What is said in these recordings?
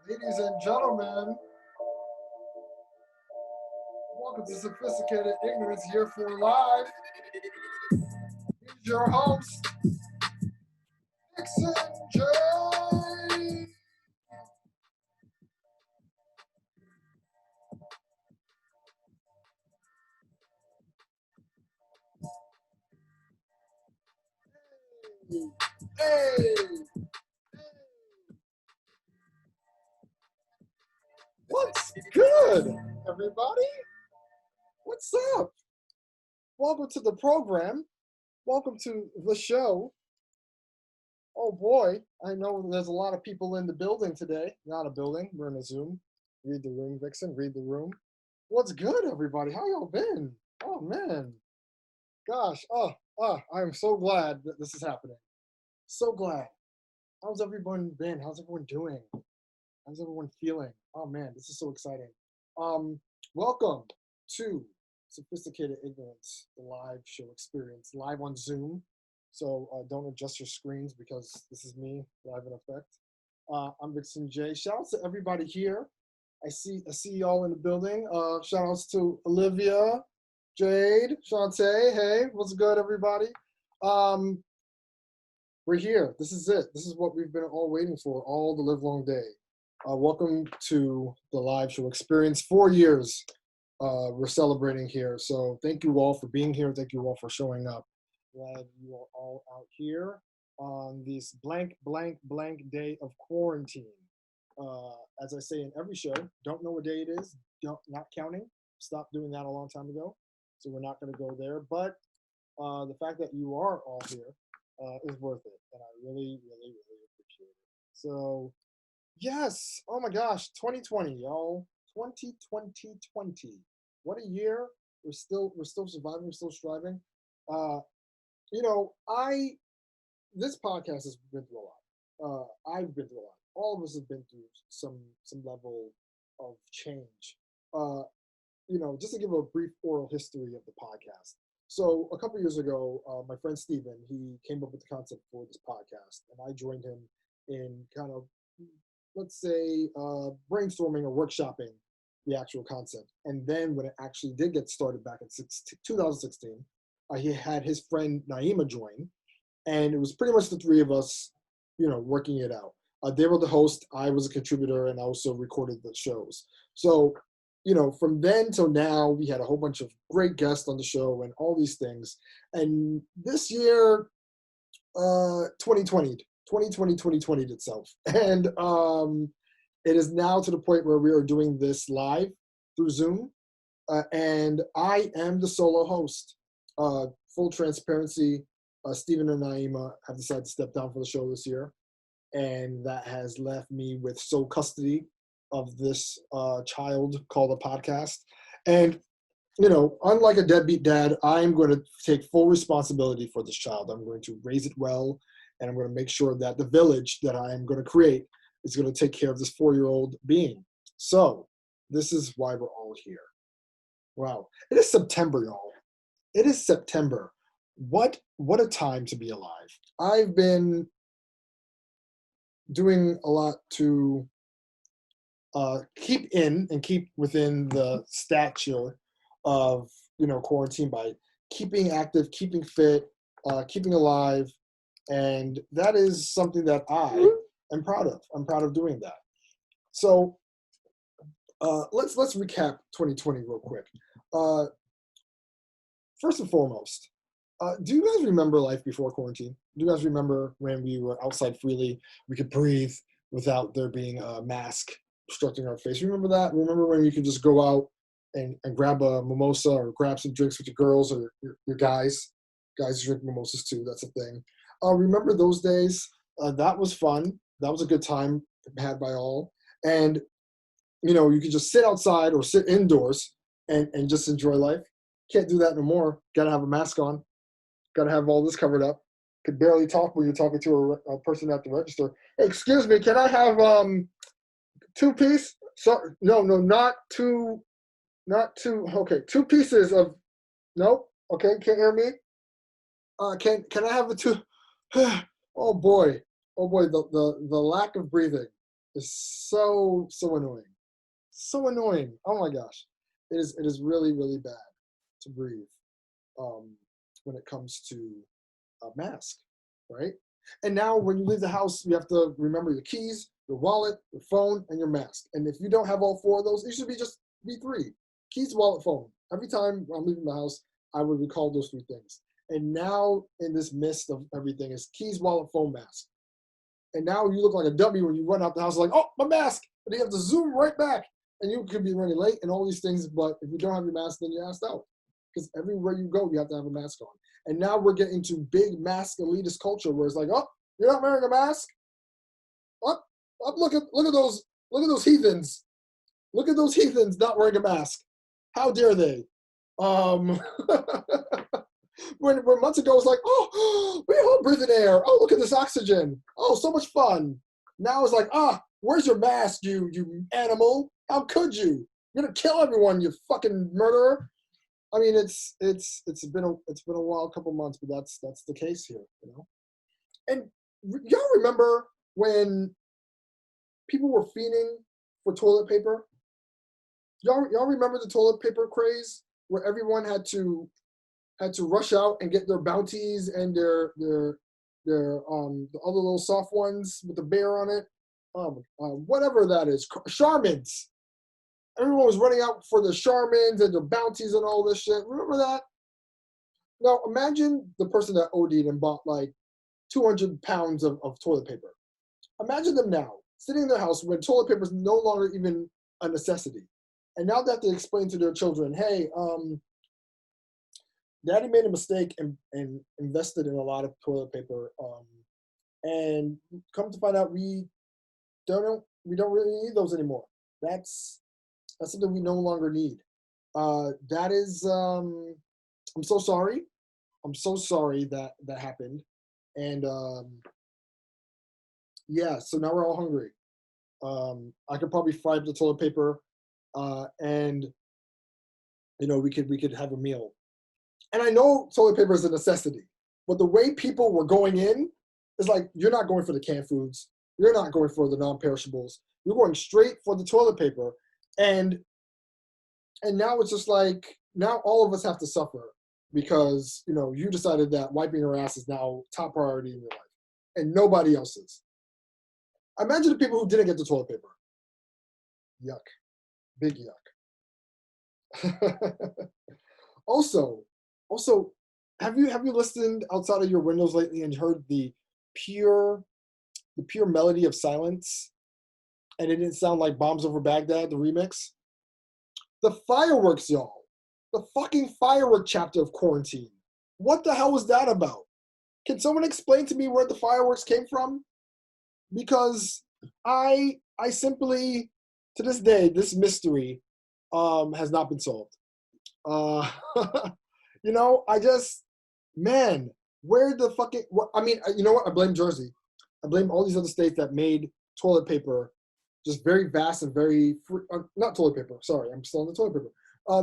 Ladies and gentlemen, welcome to Sophisticated Ignorance here for live. Here's your host, Vixon J. Hey, what's good, everybody? What's up? Welcome to the program. Welcome to the show. Oh boy, I know there's a lot of people in the building today. Not a building, we're in a Zoom. Read the room, Vixen, read the room. What's good, everybody? How y'all been? Oh man, gosh, I'm so glad that this is happening. So glad. How's everyone been? How's everyone doing? How's everyone feeling? Oh man, this is so exciting. Welcome to Sophisticated Ignorance, the live show experience, live on Zoom. So don't adjust your screens because this is me live in effect. I'm Vixon J. Shout out to everybody here. I see y'all in the building. Shout outs to Olivia, Jade, Shantae. Hey, what's good, everybody? We're here. This is it. This is what we've been all waiting for all the live long day. Welcome to the live show experience. 4 years we're celebrating here. So thank you all for being here. Thank you all for showing up. Glad you are all out here on this blank day of quarantine. As I say in every show, don't know what day it is, not counting. Stopped doing that a long time ago. So we're not going to go there. But the fact that you are all here is worth it. And I really appreciate it. So yes, oh my gosh, 2020, y'all. 2020. What a year. We're still surviving, we're still striving. This podcast has been through a lot. I've been through a lot. All of us have been through some level of change. Just to give a brief oral history of the podcast. So a couple years ago, my friend Steven, he came up with the concept for this podcast, and I joined him in kind of, let's say, brainstorming or workshopping the actual concept. And then when it actually did get started back in 2016, he had his friend Naima join, and it was pretty much the three of us, working it out. They were the host, I was a contributor, and I also recorded the shows. So, from then till now, we had a whole bunch of great guests on the show and all these things. And this year, 2020'd itself. And it is now to the point where we are doing this live through Zoom. And I am the solo host. Full transparency, Stephen and Naima have decided to step down for the show this year. And that has left me with sole custody of this child called a podcast. And, unlike a deadbeat dad, I'm going to take full responsibility for this child. I'm going to raise it well, and I'm going to make sure that the village that I am going to create is going to take care of this 4-year-old being. So this is why we're all here. Wow. It is September, y'all. It is September. What a time to be alive. I've been doing a lot to keep within the stature of, quarantine by keeping active, keeping fit, keeping alive. And that is something that I am proud of. I'm proud of doing that. So let's recap 2020 real quick. First and foremost, do you guys remember life before quarantine? Do you guys remember when we were outside freely, we could breathe without there being a mask obstructing our face? Remember that? Remember when you could just go out and grab a mimosa or grab some drinks with your girls or your guys? Guys drink mimosas too, that's a thing. Remember those days? That was fun. That was a good time had by all. And, you could just sit outside or sit indoors and just enjoy life. Can't do that no more. Got to have a mask on. Got to have all this covered up. Could barely talk when you're talking to a person at the register. Hey, excuse me, can I have 2-piece? Sorry, no, not two. Okay, 2 pieces of. Nope. Okay, can't hear me. Can I have the 2? Oh boy, the lack of breathing. is so annoying. So annoying. Oh my gosh. It is really, really bad to breathe when it comes to a mask, right? And now when you leave the house, you have to remember your keys, your wallet, your phone, and your mask. And if you don't have all four of those, it should be three. Keys, wallet, phone. Every time I'm leaving the house, I would recall those three things. And now in this midst of everything is keys, wallet, phone, mask. And now you look like a dummy when you run out the house like, oh, my mask. And you have to zoom right back. And you could be running late and all these things. But if you don't have your mask, then you're asked out. Because everywhere you go, you have to have a mask on. And now we're getting to big mask elitist culture where it's like, oh, you're not wearing a mask? Up, look at those heathens. Look at those heathens not wearing a mask. How dare they? When months ago it was like, oh, we all breathing air. Oh, look at this oxygen. Oh, so much fun. Now it's like, where's your mask, you animal? How could you? You're gonna kill everyone, you fucking murderer. I mean, it's been a while, couple months, but that's the case here, you know. And y'all remember when people were fiending for toilet paper? Y'all remember the toilet paper craze where everyone had to rush out and get their bounties and their the other little soft ones with the bear on it, whatever that is, Charmins. Everyone was running out for the Charmins and the bounties and all this shit. Remember that? Now imagine the person that OD'd and bought like 200 pounds of toilet paper. Imagine them now sitting in their house when toilet paper is no longer even a necessity, and now they have to explain to their children, "Hey, Daddy made a mistake and invested in a lot of toilet paper, and come to find out we don't really need those anymore. That's something we no longer need. That is, I'm so sorry. I'm so sorry that happened, and yeah. So now we're all hungry. I could probably fry up the toilet paper, and we could have a meal. And I know toilet paper is a necessity, but the way people were going in is like, you're not going for the canned foods. You're not going for the non-perishables. You're going straight for the toilet paper. And now it's just like, now all of us have to suffer because, you decided that wiping your ass is now top priority in your life and nobody else's. Imagine the people who didn't get the toilet paper. Yuck. Big yuck. Also, have you listened outside of your windows lately and heard the pure melody of silence? And it didn't sound like Bombs Over Baghdad, the remix. The fireworks, y'all. The fucking firework chapter of quarantine. What the hell was that about? Can someone explain to me where the fireworks came from? Because I simply, to this day, this mystery has not been solved. I just, man, where the fucking, I mean, you know what? I blame Jersey. I blame all these other states that made toilet paper just very vast and very free, not toilet paper, sorry, I'm still on the toilet paper.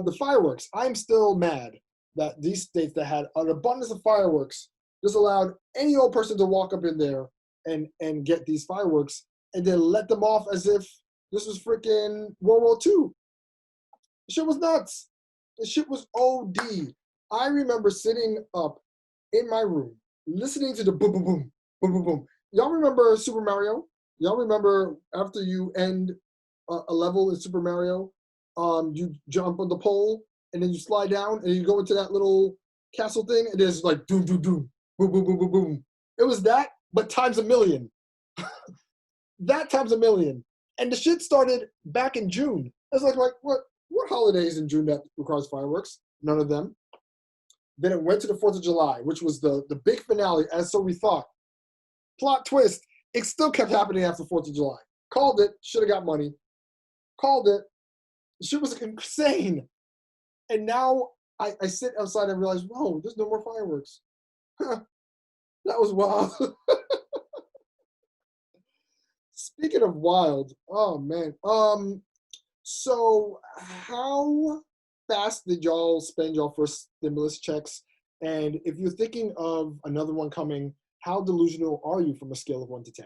The fireworks, I'm still mad that these states that had an abundance of fireworks just allowed any old person to walk up in there and get these fireworks and then let them off as if this was freaking World War II. The shit was nuts. The shit was OD. I remember sitting up in my room, listening to the boom, boom, boom, boom, boom, boom. Y'all remember Super Mario? Y'all remember after you end a level in Super Mario, you jump on the pole and then you slide down and you go into that little castle thing and there's like doom, doom, doom, boom, boom, boom, boom, boom. It was that, but times a million. That times a million. And the shit started back in June. I was like what holidays in June that requires fireworks? None of them. Then it went to the 4th of July, which was the big finale, as so we thought. Plot twist, it still kept happening after 4th of July. Called it, should have got money. Called it. The shit was insane. And now I sit outside and realize, whoa, there's no more fireworks. That was wild. Speaking of wild, oh man. So how fast did y'all spend y'all first stimulus checks? And if you're thinking of another one coming, how delusional are you from a scale of 1 to 10?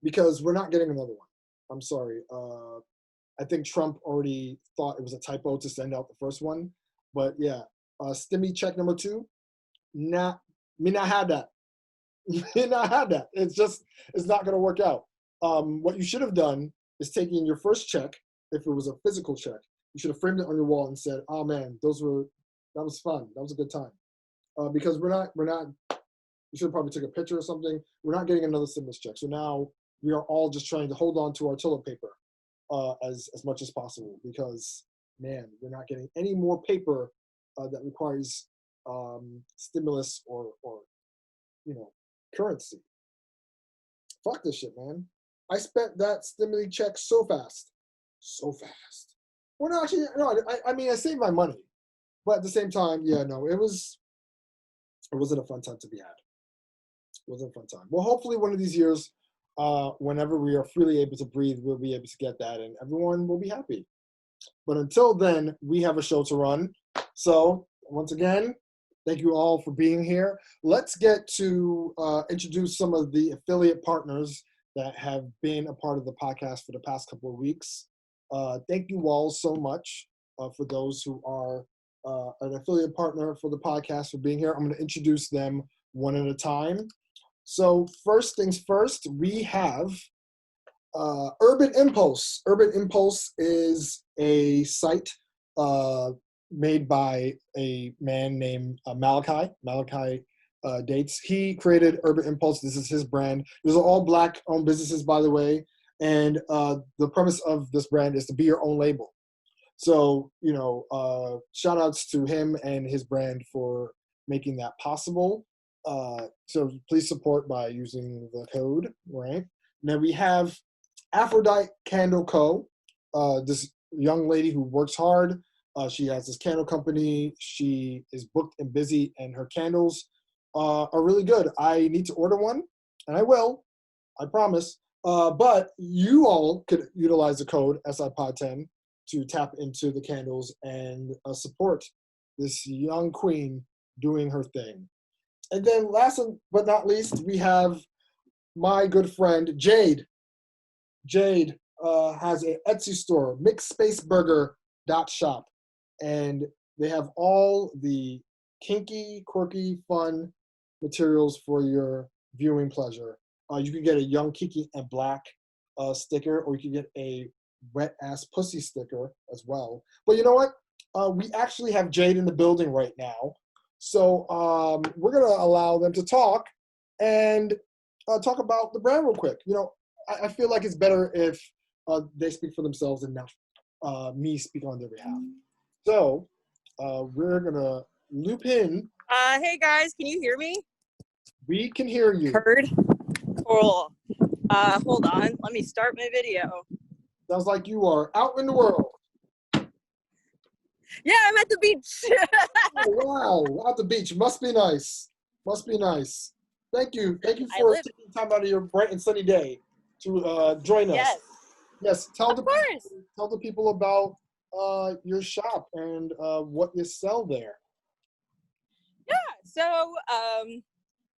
because we're not getting another one. I'm sorry. I think Trump already thought it was a typo to send out the first one. But yeah, stimmy check number 2, me not had that. Me not had that. It's not going to work out. What you should have done is taking your first check, if it was a physical check, you should have framed it on your wall and said, "Oh man, that was fun. That was a good time." Because we're not. You should have probably took a picture or something. We're not getting another stimulus check. So now we are all just trying to hold on to our toilet paper as much as possible, because man, we're not getting any more paper that requires stimulus or currency. Fuck this shit, man. I spent that stimuli check so fast. Well, no, actually, no. I mean, I saved my money, but at the same time, yeah, no, it wasn't a fun time to be had. It wasn't a fun time. Well, hopefully one of these years, whenever we are freely able to breathe, we'll be able to get that, and everyone will be happy. But until then, we have a show to run. So once again, thank you all for being here. Let's get to introduce some of the affiliate partners that have been a part of the podcast for the past couple of weeks. Thank you all so much for those who are an affiliate partner for the podcast for being here. I'm going to introduce them one at a time. So first things first, we have Urbn Impulse. Urbn Impulse is a site made by a man named Malachi Dates. He created Urbn Impulse. This is his brand. These are all Black-owned businesses, by the way. And the premise of this brand is to be your own label. So, shout outs to him and his brand for making that possible. So please support by using the code, right? Now we have Afrodite Candle Co. This young lady who works hard. She has this candle company. She is booked and busy, and her candles are really good. I need to order one, and I will. I promise. But you all could utilize the code SIPod10 to tap into the candles and support this young queen doing her thing. And then last but not least, we have my good friend, Jade. Jade has an Etsy store, McSpaceBurgerDotShop. And they have all the kinky, quirky, fun materials for your viewing pleasure. You can get a young Kiki and black sticker, or you can get a wet ass pussy sticker as well. But you know what? We actually have Jade in the building right now. So we're going to allow them to talk and talk about the brand real quick. I feel like it's better if they speak for themselves and not me speak on their behalf. So we're going to loop in. Hey guys, can you hear me? We can hear you. Heard? Cool. Hold on, let me start my video. Sounds like you are out in the world. Yeah, I'm at the beach. Oh, wow, at the beach. Must be nice. Must be nice. Thank you. Thank you for taking time out of your bright and sunny day to join us. Yes. Yes. Tell the people about your shop and what you sell there. Yeah. So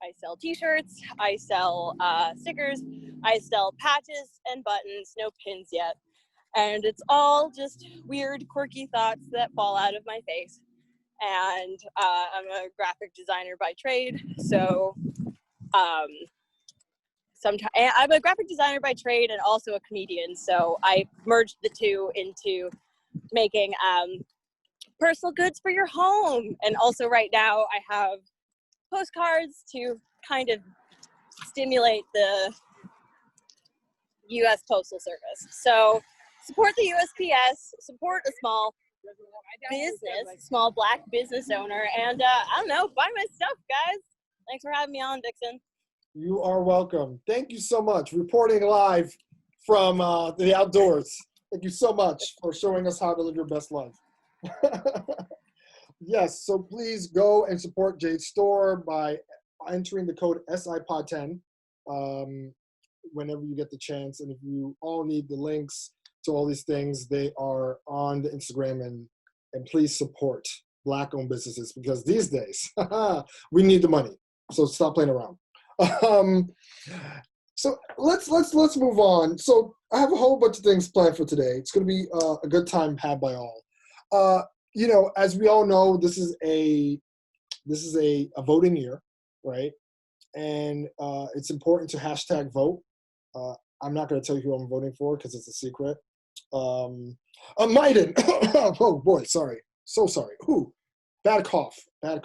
I sell T-shirts. I sell stickers. I sell patches and buttons. No pins yet. And it's all just weird, quirky thoughts that fall out of my face. And I'm a graphic designer by trade. So I'm a graphic designer by trade and also a comedian. So I merged the two into making personal goods for your home. And also right now I have postcards to kind of stimulate the U.S. Postal Service. So support the USPS, support a small business, small Black business owner, and I don't know, buy my stuff, guys. Thanks for having me on, Vixen. You are welcome. Thank you so much. Reporting live from the outdoors. Thank you so much for showing us how to live your best life. Yes, so please go and support Jade's store by entering the code SIPod10 whenever you get the chance. And if you all need the links to all these things, they are on the Instagram, and please support Black-owned businesses, because these days we need the money. So stop playing around. So let's move on. So I have a whole bunch of things planned for today. It's going to be a good time had by all. As we all know, this is a voting year, right? And it's important to hashtag vote. I'm not going to tell you who I'm voting for because it's a secret. Maiden. Oh boy, sorry. So sorry. Ooh, bad cough. But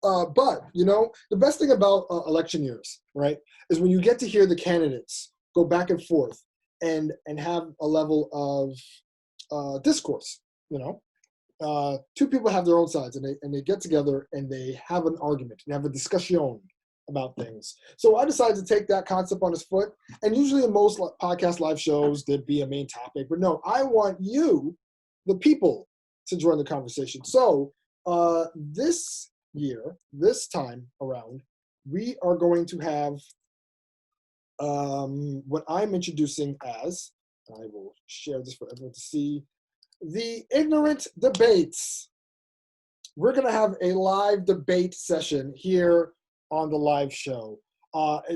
the best thing about election years, right, is when you get to hear the candidates go back and forth and have a level of discourse. Two people have their own sides, and they get together and they have an argument, and have a discussion about things. So I decided to take that concept on its foot. And usually in most podcast live shows, there'd be a main topic. But no, I want you, the people, to join the conversation. So this year, this time around, we are going to have what I'm introducing as, I will share this for everyone to see, the ignorant debates. We're going to have a live debate session here on the live show.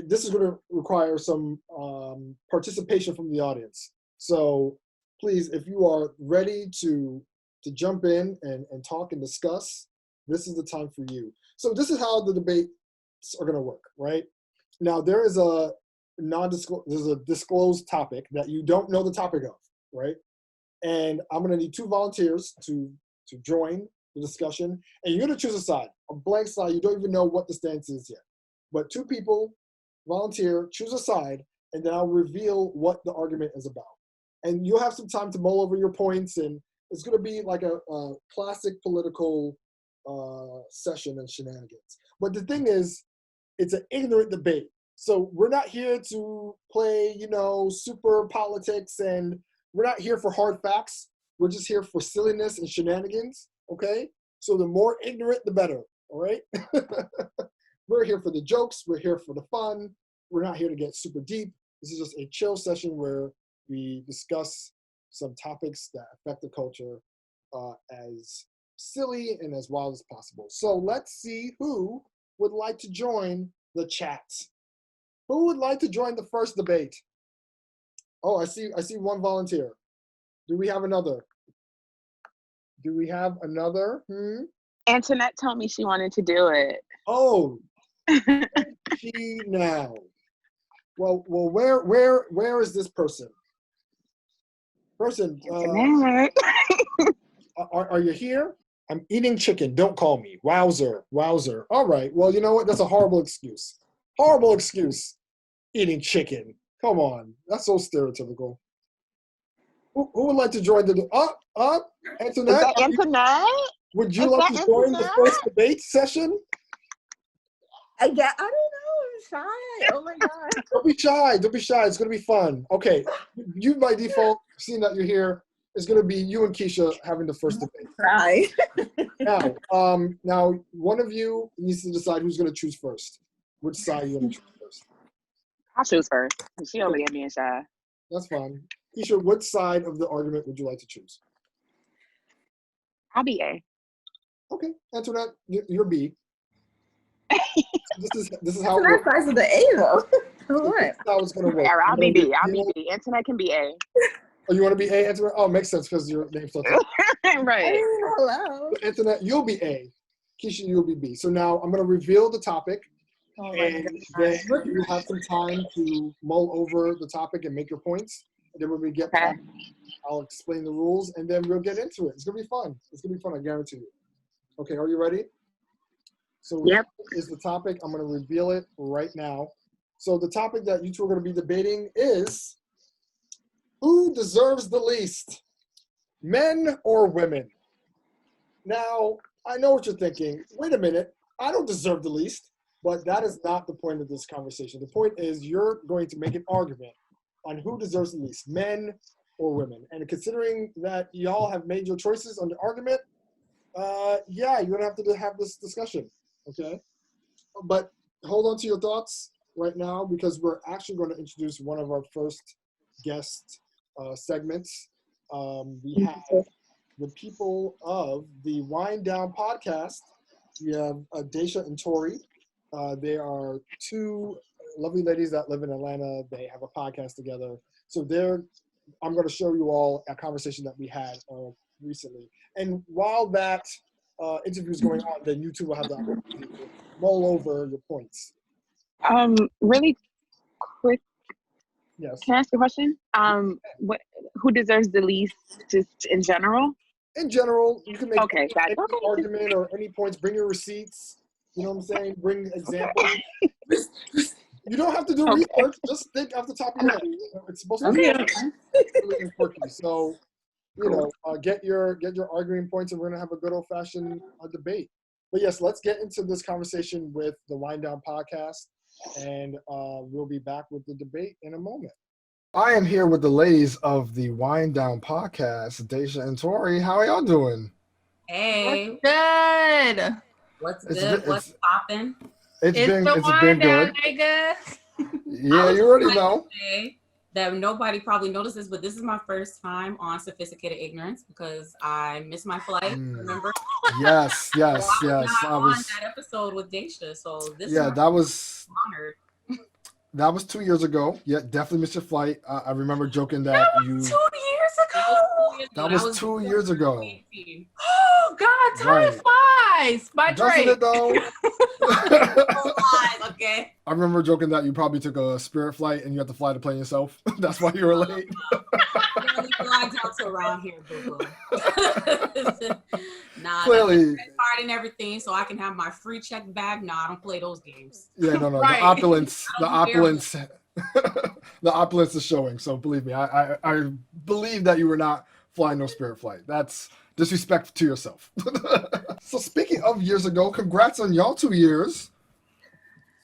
This is going to require some participation from the audience. So please, if you are ready to jump in and talk and discuss, this is the time for you. So this is how the debates are going to work, right? Now there is a disclosed topic that you don't know the topic of, right? And I'm going to need 2 volunteers to join the discussion, and you're going to choose a side, a blank side. You don't even know what the stance is yet. But 2 people volunteer, choose a side, and then I'll reveal what the argument is about. And you'll have some time to mull over your points, and it's going to be like a classic political session and shenanigans. But the thing is, it's an ignorant debate. So we're not here to play, super politics, and we're not here for hard facts. We're just here for silliness and shenanigans, okay? So the more ignorant, the better, all right? We're here for the jokes. We're here for the fun. We're not here to get super deep. This is just a chill session where we discuss some topics that affect the culture as silly and as wild as possible. So let's see who would like to join the chat. Who would like to join the first debate? Oh, I see 1 volunteer. Do we have another? Antoinette told me she wanted to do it. Oh, she now. Well, where is this person? Antoinette. Are you here? I'm eating chicken. Don't call me. Wowzer. All right. Well, you know what? That's a horrible excuse. Eating chicken. Come on. That's so stereotypical. Who would like to join the... Antoinette? Is that Antoinette? Would you like to join the first debate session? I don't know. I'm shy. Oh my God. Don't be shy. It's going to be fun. Okay. You, by default, seeing that you're here, it's going to be you and Keisha having the first debate. Right. Now, one of you needs to decide who's going to choose first. Which side you want to choose first? I'll choose first. She only at me and shy. That's fine. Keisha, what side of the argument would you like to choose? I'll be A. Okay. Antoinette, you're B. This is how It's not size of the A though. All right. This is how it's going to work. I'll be B. Antoinette can be A. Oh, you want to be A, Antoinette? Oh, makes sense because your name's so tough. Right. Hello. Antoinette, you'll be A. Keisha, you'll be B. So now I'm going to reveal the topic, and then you have some time to mull over the topic and make your points. And then when we get back, I'll explain the rules, and then we'll get into it. It's going to be fun. I guarantee you. Okay, are you ready? So yep. Is the topic. I'm going to reveal it right now. So the topic that you two are going to be debating is, who deserves the least, men or women? Now, I know what you're thinking. Wait a minute. I don't deserve the least. But that is not the point of this conversation. The point is you're going to make an argument on who deserves the least, men or women. And considering that y'all have made your choices on the argument, yeah, you're going to have this discussion, okay? But hold on to your thoughts right now because we're actually going to introduce one of our first guest segments. We have the people of the Wind Down podcast. We have Daisha and Tori. They are 2 lovely ladies that live in Atlanta. They have a podcast together. So I'm going to show you all a conversation that we had recently. And while that interview is going on, then you two will have the opportunity to mull over your points. Really quick. Yes. Can I ask a question? Who deserves the least, just in general? In general, you can make Okay, any argument or any points. Bring your receipts. You know what I'm saying? Bring examples. Okay. You don't have to do research. Just think off the top of your head. It's supposed to be really and quirky. So, get your arguing points, and we're gonna have a good old fashioned debate. But yes, let's get into this conversation with the Wind Down podcast, and we'll be back with the debate in a moment. I am here with the ladies of the Wind Down podcast, Deja and Tori. How are y'all doing? Hey. Good. What's good? What's popping? It's been good. Nigga. Yeah, you already know. That nobody probably notices, but this is my first time on Sophisticated Ignorance because I missed my flight. Remember? Yes. I was on that episode with Deja, so this. Yeah, that was honored. That was 2 years ago. Yeah, definitely missed your flight. I remember joking that you. 2 years ago. That was 2 years ago. Oh God, time flies. By Drake. Doesn't it though? Okay. I remember joking that you probably took a Spirit flight and you had to fly the plane yourself. That's why you were late. You only fly down to around here, boo. Nah, clearly. Card and everything, so I can have my free check back. Nah, I don't play those games. Yeah, no. Right. The opulence is showing. So believe me, I believe that you were not flying no Spirit flight. That's disrespect to yourself. So speaking of years ago, congrats on y'all 2 years.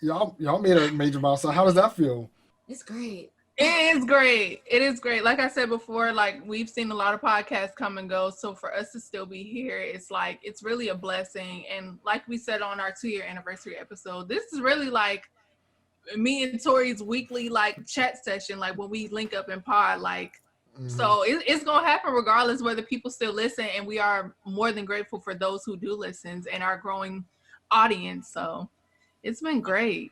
Y'all made a major milestone. How does that feel? It's great. It is great. It is great. Like I said before, like we've seen a lot of podcasts come and go. So for us to still be here, it's like, it's really a blessing. And like we said on our 2-year anniversary episode, this is really like me and Tori's weekly like chat session, like when we link up in pod, like, so it's going to happen regardless whether people still listen. And we are more than grateful for those who do listen and our growing audience. So it's been great.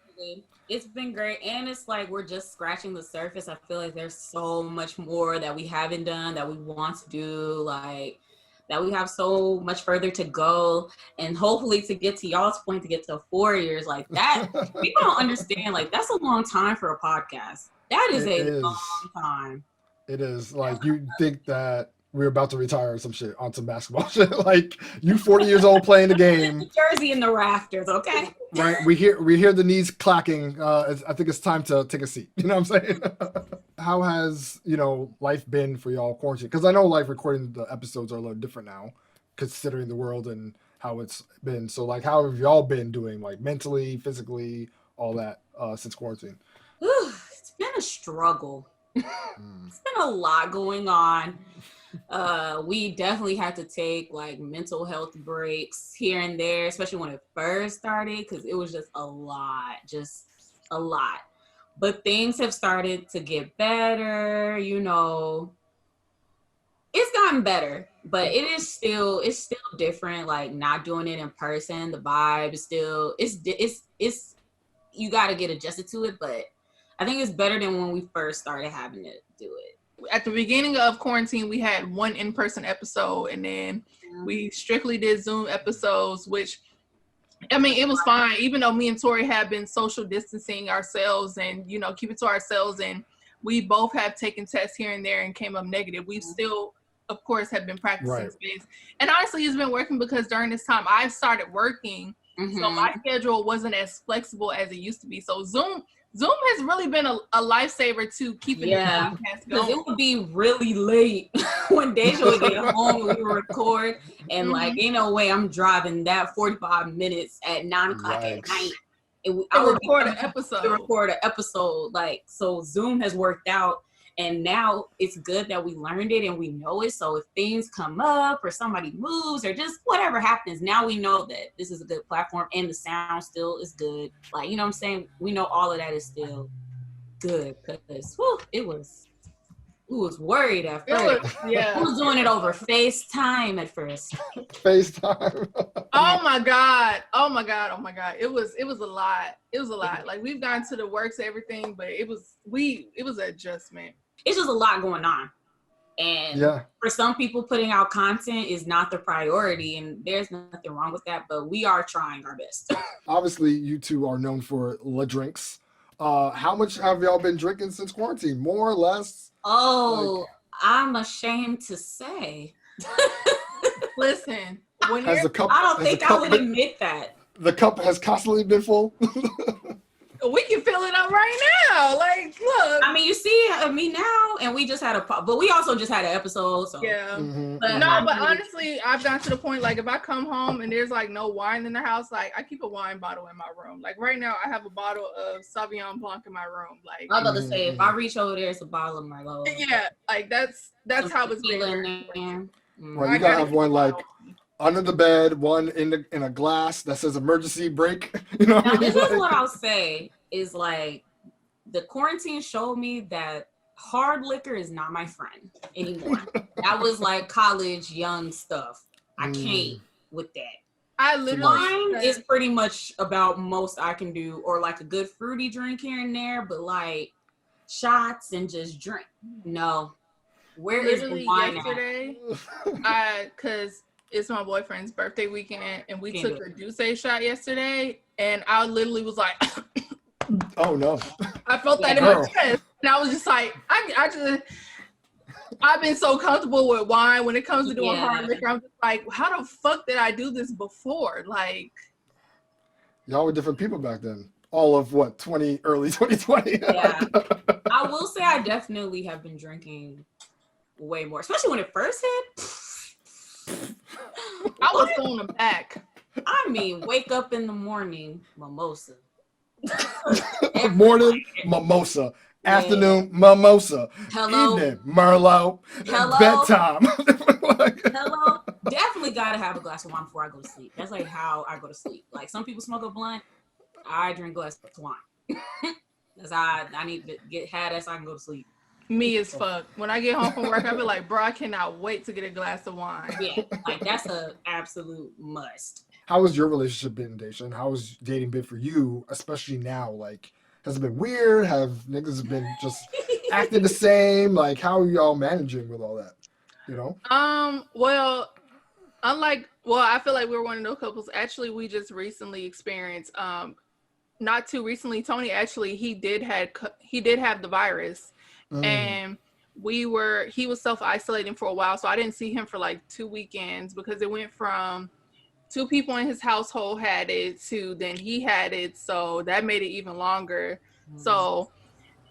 It's been great. And it's like we're just scratching the surface. I feel like there's so much more that we haven't done that we want to do, like that we have so much further to go. And hopefully to get to y'all's point, to get to 4 years like that, people don't understand. Like that's a long time for a podcast. That is long time. It is. Like you think that we're about to retire or some shit on some basketball shit. Like you 40 years old playing the game. Jersey in the rafters, okay? Right. We hear the knees clacking. I think it's time to take a seat. You know what I'm saying? How has, life been for y'all quarantine? Because I know like recording the episodes are a little different now, considering the world and how it's been. So like how have y'all been doing, like mentally, physically, all that since quarantine? It's been a struggle. It's been a lot going on. We definitely had to take like mental health breaks here and there, especially when it first started, because it was just a lot. But things have started to get better, it's gotten better, but it's still different, like not doing it in person. The vibe is still, it's you got to get adjusted to it, but I think it's better than when we first started having to do it. At the beginning of quarantine, we had one in-person episode, and then we strictly did Zoom episodes, which, I mean, it was fine, even though me and Tori have been social distancing ourselves and, keep it to ourselves, and we both have taken tests here and there and came up negative. We've still, of course, have been practicing space. And honestly, it's been working because during this time, I started working, so my schedule wasn't as flexible as it used to be. So Zoom has really been a lifesaver to keeping the podcast going. Because it would be really late when Deja would get home and we would record. And like, ain't no way I'm driving that 45 minutes at 9 o'clock at night. I would record an episode. To record an episode. Like, so Zoom has worked out. And now it's good that we learned it and we know it. So if things come up or somebody moves or just whatever happens, now we know that this is a good platform and the sound still is good. Like, you know what I'm saying? We know all of that is still good because it was We was worried at It first. was, yeah. I was doing it over FaceTime at first. FaceTime. Oh my God. It was a lot. It was a lot. Like we've gotten to the works and everything, but it was an adjustment. It's just a lot going on. And for some people, putting out content is not the priority, and there's nothing wrong with that, but we are trying our best. Obviously, you two are known for la drinks. How much have y'all been drinking since quarantine? More or less? Oh, I'm ashamed to say. Listen, when I don't think I would admit that. The cup has constantly been full. We can fill it up right now. Like, look. I mean, you see me now, and we just had but we also just had an episode. So. Yeah. Mm-hmm. But honestly, I've gotten to the point, like, if I come home and there's, like, no wine in the house, like, I keep a wine bottle in my room. Like, right now, I have a bottle of Sauvignon Blanc in my room. Like, I was about to say, if I reach over there, it's a bottle of Merlot. Yeah, like, that's how it's been. Right, you gotta have one, like, under the bed, one in a glass that says emergency break. You know what I mean? This is what I'll say is, like, the quarantine showed me that hard liquor is not my friend anymore. That was like college young stuff. I can't with that. I literally wine is pretty much about most I can do, or like a good fruity drink here and there, but like shots and just drink. No. Where is the wine yesterday, because it's my boyfriend's birthday weekend, and we took a Douce shot yesterday, and I literally was like, oh no. I felt that in my chest, and I was just like, I've been so comfortable with wine when it comes to doing hard liquor. I'm just like, how the fuck did I do this before? Like, y'all were different people back then. All of what, early 2020? Yeah. I will say I definitely have been drinking way more, especially when it first hit. I was throwing them back. I mean, wake up in the morning, mimosa. Morning, mimosa. Afternoon, mimosa. Hello. Evening, Merlot. Hello. Bedtime. Hello. Definitely gotta have a glass of wine before I go to sleep. That's like how I go to sleep. Like some people smoke a blunt. I drink a glass of wine. That's how I need to get that so I can go to sleep. Me as fuck. When I get home from work, I be like, bro, I cannot wait to get a glass of wine. Yeah, like that's an absolute must. How has your relationship been, Daisha? How has dating been for you, especially now? Like, has it been weird? Have niggas been just acting the same? Like, how are y'all managing with all that? You know? Well, I feel like we're one of those couples. Actually, we just recently experienced, not too recently, Tony actually, he did have the virus. And he was self-isolating for a while, so I didn't see him for like 2 weekends because it went from 2 people in his household had it to then he had it, so that made it even longer. So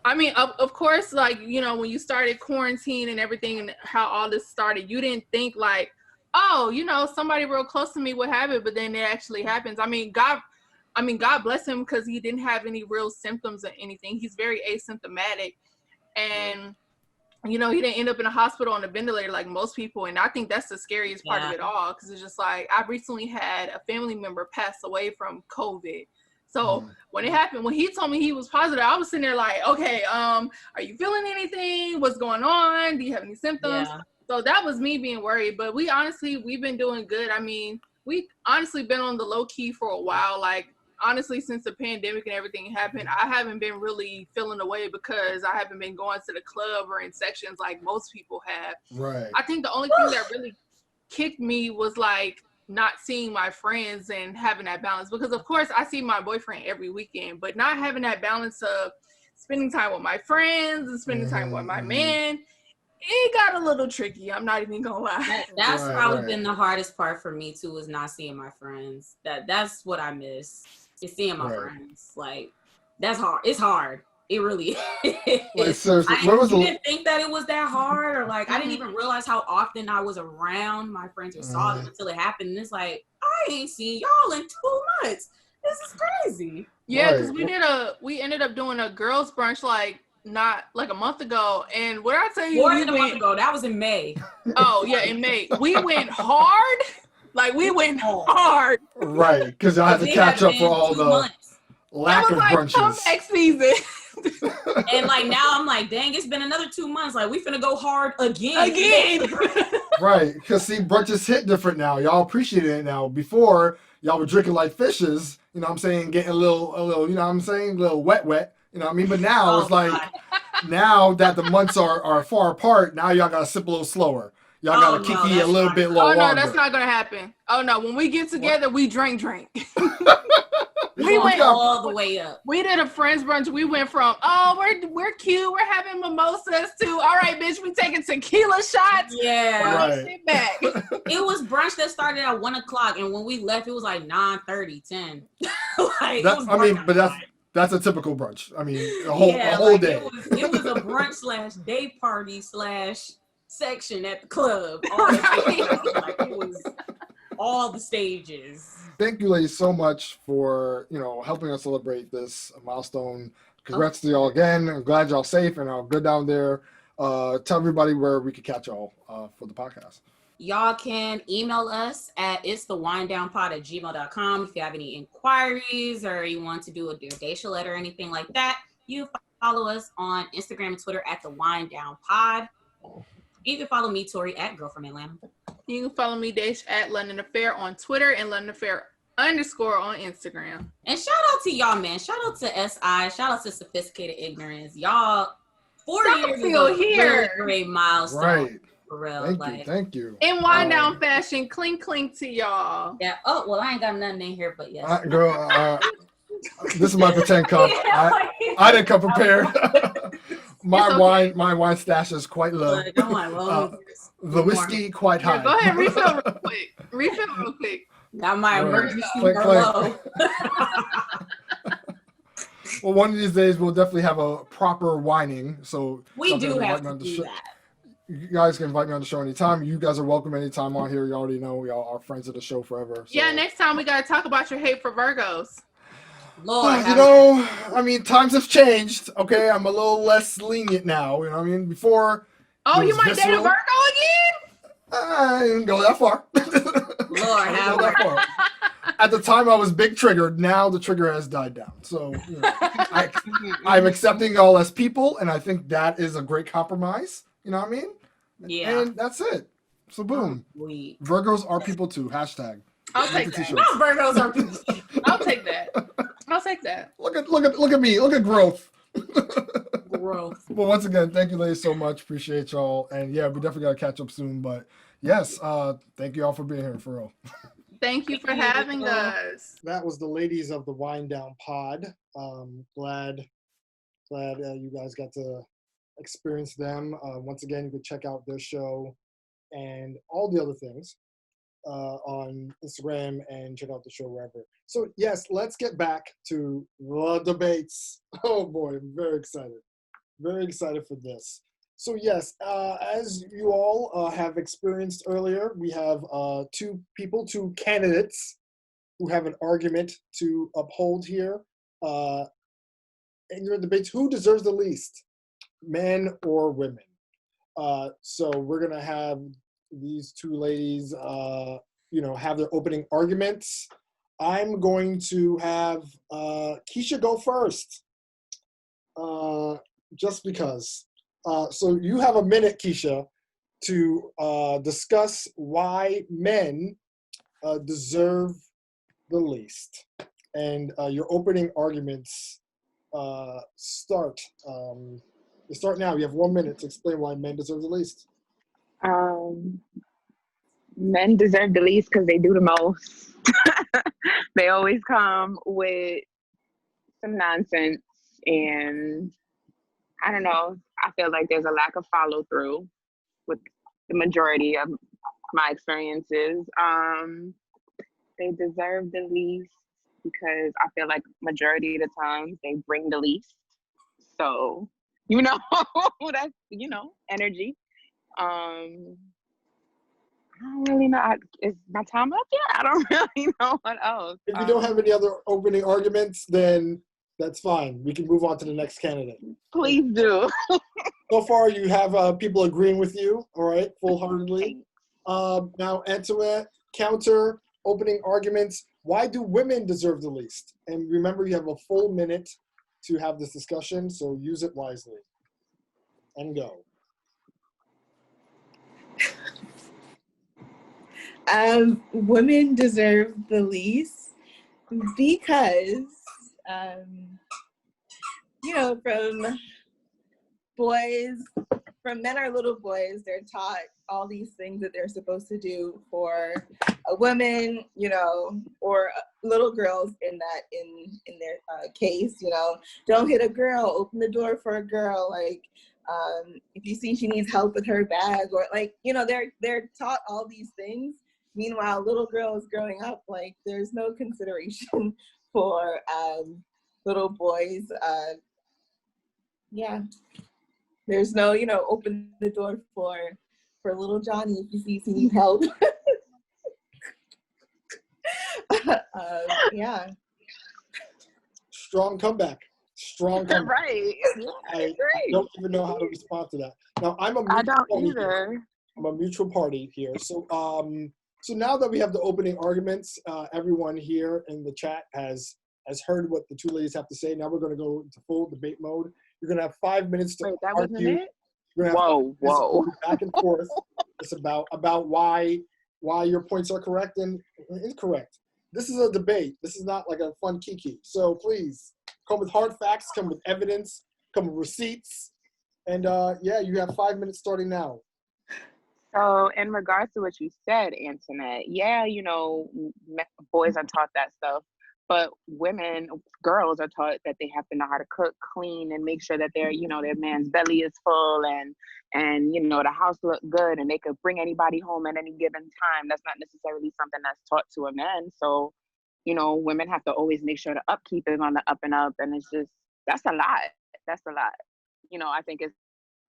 I mean, of course, like, you know, when you started quarantine and everything and how all this started, you didn't think like, oh, you know, somebody real close to me would have it, but then it actually happens. I mean, God bless him because he didn't have any real symptoms or anything. He's very asymptomatic. And, you know, he didn't end up in a hospital on a ventilator like most people. And I think that's the scariest part of it all. Because it's just like, I recently had a family member pass away from COVID. So when it happened, when he told me he was positive, I was sitting there like, okay, are you feeling anything? What's going on? Do you have any symptoms? Yeah. So that was me being worried. But we've been doing good. I mean, we honestly been on the low key for a while. Like, honestly, since the pandemic and everything happened, I haven't been really feeling away because I haven't been going to the club or in sections like most people have. Right. I think the only thing that really kicked me was like not seeing my friends and having that balance, because of course I see my boyfriend every weekend, but not having that balance of spending time with my friends and spending time with my man, it got a little tricky. I'm not even gonna lie. That's probably been the hardest part for me too, is not seeing my friends. That's what I miss. Is seeing my friends. Like, that's hard. It's hard. It really is. Like, seriously, I didn't think that it was that hard, or like I didn't even realize how often I was around my friends or saw them until it happened. And it's like, I ain't seen y'all in 2 months. This is crazy. Yeah, because we ended up doing a girls brunch not like a month ago, and what I tell you, more than a month ago. That was in May. Oh yeah, in May we went hard. Like, we went hard. Right, because I had to catch up for all the lack of brunches. Comeback season. And like now I'm like, dang, it's been another 2 months. Like we finna go hard again. Right, because see, brunches hit different now. Y'all appreciate it now. Before, y'all were drinking like fishes, you know what I'm saying, getting a little, you know what I'm saying, a little wet, you know what I mean? But now it's like, now that the months are far apart, now y'all gotta sip a little slower. Y'all gotta kiki a little bit longer. Oh no, that's not gonna happen. Oh no, when we get together, we drink. We went all the way up. We did a friends brunch. We went from, we're cute, we're having mimosas to, all right, bitch, we taking tequila shots. Yeah. Right. Sit back. It was brunch that started at 1:00, and when we left, it was like 9:30, 10. Like, that's a typical brunch. I mean, a whole day. It was a brunch / day party / section at the club. Like it was all the stages. Thank you, ladies, so much for helping us celebrate this milestone. Congrats to y'all again. I'm glad y'all safe and all good down there. Tell everybody where we can catch y'all for the podcast. Y'all can email us at itsthewinedownpod@gmail.com if you have any inquiries or you want to do a Dear Dacia letter or anything like that. You follow us on Instagram and Twitter at the Wine Down Pod. You can follow me, Tori, at Girl From Atlanta. You can follow me, Dash, at London Affair on Twitter and London Affair _ on Instagram. And shout out to y'all, man. Shout out to SI. Shout out to Sophisticated Ignorance. Y'all, 4 years is a really great milestone. Right. For real. Thank you. In wind down fashion, clink to y'all. Yeah. Oh, well, I ain't got nothing in here, but yes. Girl, this is my pretend cup. I didn't come prepared. My wine stash is quite low. The whiskey quite high. Go ahead, refill real quick. Now my emergency low. Well, one of these days we'll definitely have a proper whining. So we do have to do that. You guys can invite me on the show anytime. You guys are welcome anytime on here. You already know y'all are friends of the show forever. So. Yeah, next time we gotta talk about your hate for Virgos. Lord, I mean, times have changed. Okay, I'm a little less lenient now. You know what I mean? Before. Oh, you might date a Virgo again? I didn't go that far. Lord, At the time, I was big triggered. Now the trigger has died down. So I'm accepting y'all as people, and I think that is a great compromise. You know what I mean? Yeah. And that's it. So boom. Sweet. Virgos are people too. Hashtag. I'll take that. Not Virgos are people. I'll take that. Look at me. Look at growth. Growth. Well, once again, thank you, ladies, so much. Appreciate y'all. And yeah, we definitely gotta catch up soon. But yes, thank you all for being here for real. Thank you for having us. That was the ladies of the Wind Down Pod. Glad you guys got to experience them. Once again, you can check out their show and all the other things on Instagram and check out the show wherever. So yes, let's get back to the debates. Oh boy, I'm very excited for this. So yes, as you all have experienced earlier, we have two candidates who have an argument to uphold here. In your debates, who deserves the least, men or women? So we're gonna have these two ladies, have their opening arguments. I'm going to have Keisha go first, just because. So you have a minute, Keisha, to discuss why men deserve the least. And your opening arguments start. Start now. You have 1 minute to explain why men deserve the least. Men deserve the least because they do the most. They always come with some nonsense, and I don't know. I feel like there's a lack of follow through with the majority of my experiences. They deserve the least because I feel like majority of the times they bring the least. So, that's, energy. I don't really know. Is my time up yet? I don't really know what else. If you don't have any other opening arguments, then that's fine. We can move on to the next candidate. Please do. So far, you have people agreeing with you, all right, full-heartedly. Now, Antoinette, counter, opening arguments. Why do women deserve the least? And remember, you have a full minute to have this discussion, so use it wisely. And go. Women deserve the least because, from men are little boys, they're taught all these things that they're supposed to do for a woman, or little girls in their case, don't hit a girl, open the door for a girl, like, if you see she needs help with her bag, or like, they're taught all these things. Meanwhile, little girls growing up, like, there's no consideration for little boys. There's no, open the door for little Johnny if you see he needs help. Yeah. Strong comeback. Right. I don't even know how to respond to that. Now, I'm a mutual party here. So, so now that we have the opening arguments, everyone here in the chat has heard what the two ladies have to say. Now we're going to go into full debate mode. You're going to have 5 minutes to argue. Whoa. Back and forth. It's about why your points are correct and incorrect. This is a debate. This is not like a fun kiki. So please come with hard facts, come with evidence, come with receipts, and you have 5 minutes starting now. So in regards to what you said, Antoinette, boys are taught that stuff, but girls are taught that they have to know how to cook, clean, and make sure that their man's belly is full and the house look good and they could bring anybody home at any given time. That's not necessarily something that's taught to a man. So, women have to always make sure the upkeep is on the up and up, and that's a lot. I think it's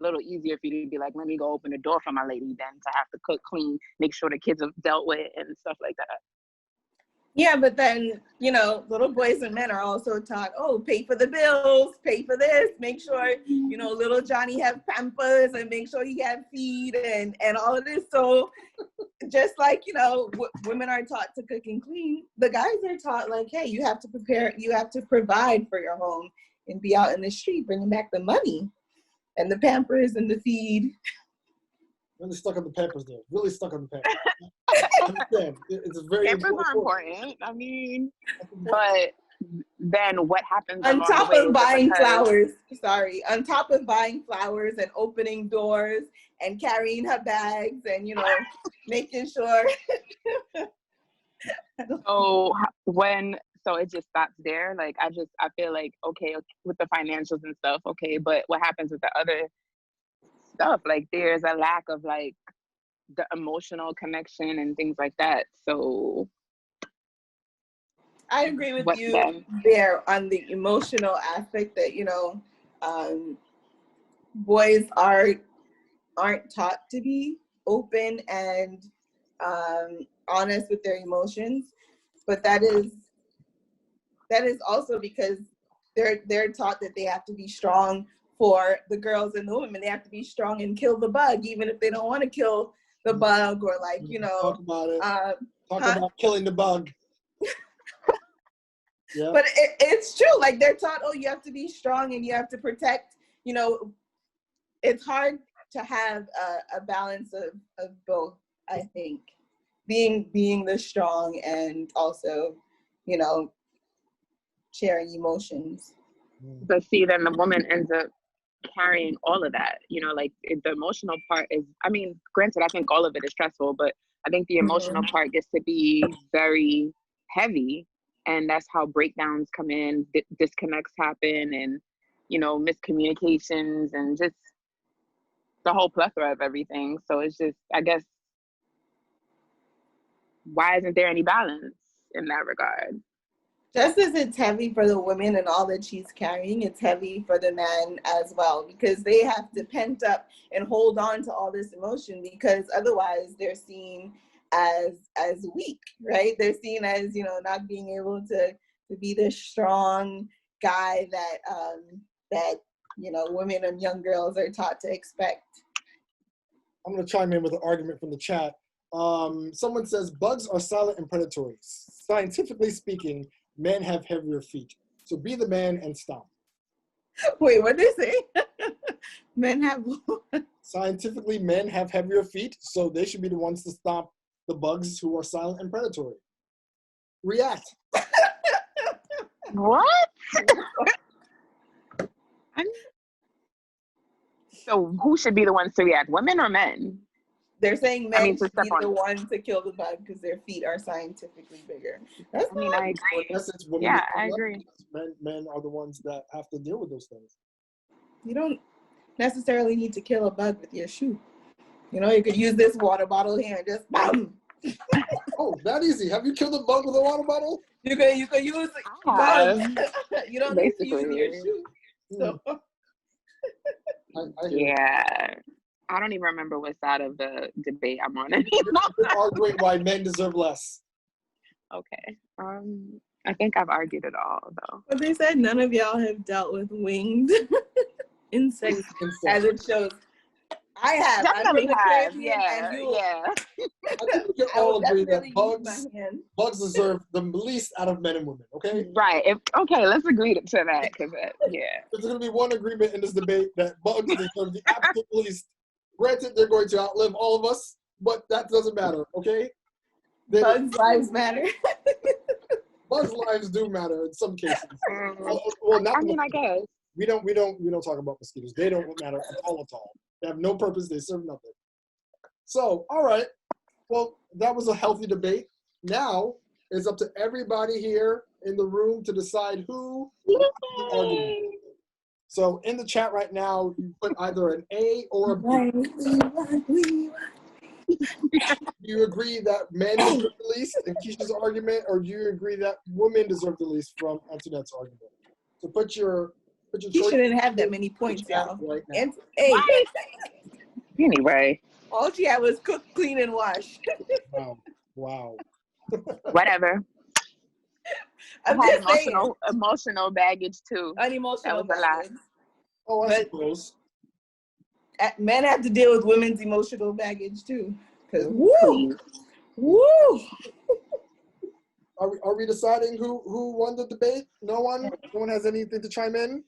a little easier for you to be like, let me go open the door for my lady than to have to cook, clean, make sure the kids are dealt with and stuff like that. Yeah, but then, little boys and men are also taught, pay for the bills, pay for this, make sure, little Johnny have Pampers and make sure he have feed and all of this. So just like, women are taught to cook and clean, the guys are taught like, hey, you have to provide for your home and be out in the street bringing back the money and the Pampers and the feed. Really stuck on the Pampers there. Really stuck on the Pampers. I understand. It's very Pampers are important. I mean, but then what happens on top of buying flowers? Sorry, on top of buying flowers and opening doors and carrying her bags and making sure. So it just stops there. Like I feel like okay with the financials and stuff. Okay, but what happens with the other stuff? Like there's a lack of like the emotional connection and things like that. So I agree with you there on the emotional aspect that boys aren't taught to be open and honest with their emotions, but that is also because they're taught that they have to be strong for the girls and the women. They have to be strong and kill the bug, even if they don't want to kill the bug, or like talk about it. About killing the bug. Yeah. But it's true. Like they're taught, you have to be strong and you have to protect. It's hard to have a balance of both. I think being the strong and also, sharing emotions. But see, then the woman ends up carrying all of that, like the emotional part is, granted, I think all of it is stressful, but I think the emotional part gets to be very heavy, and that's how breakdowns come in, disconnects happen, and miscommunications and just the whole plethora of everything. So it's just, I guess, why isn't there any balance in that regard? Just as it's heavy for the women and all that she's carrying, it's heavy for the men as well, because they have to pent up and hold on to all this emotion, because otherwise they're seen as weak, right? They're seen as, not being able to be the strong guy that women and young girls are taught to expect. I'm going to chime in with an argument from the chat. Someone says bugs are silent and predatory. Scientifically speaking, men have heavier feet. So be the man and stomp. Wait, what did they say? Men have Scientifically, men have heavier feet, so they should be the ones to stop the bugs who are silent and predatory. React. What? So who should be the ones to react, women or men? They're saying men to should step be on the it. one to kill the bug because their feet are scientifically bigger. That's I mean, I agree. So in essence, women Yeah, are I not- agree. Men are the ones that have to deal with those things. You don't necessarily need to kill a bug with your shoe. You know, you could use this water bottle here and just bam. Oh, that easy. Have you killed a bug with a water bottle? You could use bugs. You don't need to use your shoe. So I hear you. Yeah. I don't even remember what side of the debate I'm on. You're arguing why men deserve less. Okay. I think I've argued it all though. but they said none of y'all have dealt with winged insects as it shows. I have. Definitely I'm from the have. Caribbean, Yeah. and you, Yeah. I think we can I all will agree that definitely use my hand. bugs deserve the least out of men and women, okay? Right. Okay, let's agree to that. Cause yeah. There's going to be one agreement in this debate that bugs deserve the absolute least. Granted, they're going to outlive all of us, but that doesn't matter, okay? Bugs' lives matter. Bugs' lives do matter in some cases. Well, not. I mean, I guess. We don't talk about mosquitoes. They don't matter at all. They have no purpose. They serve nothing. So, all right. Well, that was a healthy debate. Now it's up to everybody here in the room to decide who wins the argument. So in the chat right now, you put either an A or a B. Do you agree that men deserve the least in Keisha's argument, or do you agree that women deserve the least from Antoinette's argument? So put your He shouldn't have that many points, y'all. right now. And hey, Anyway. all she had was cook, clean, and wash. Wow. Whatever. I'm I had just saying. emotional baggage too. Unemotional That was a lot. baggage. Oh, I But- suppose. Men have to deal with women's emotional baggage too. Cause woo, Please. woo. Are we deciding who won the debate? No one? No one has anything to chime in?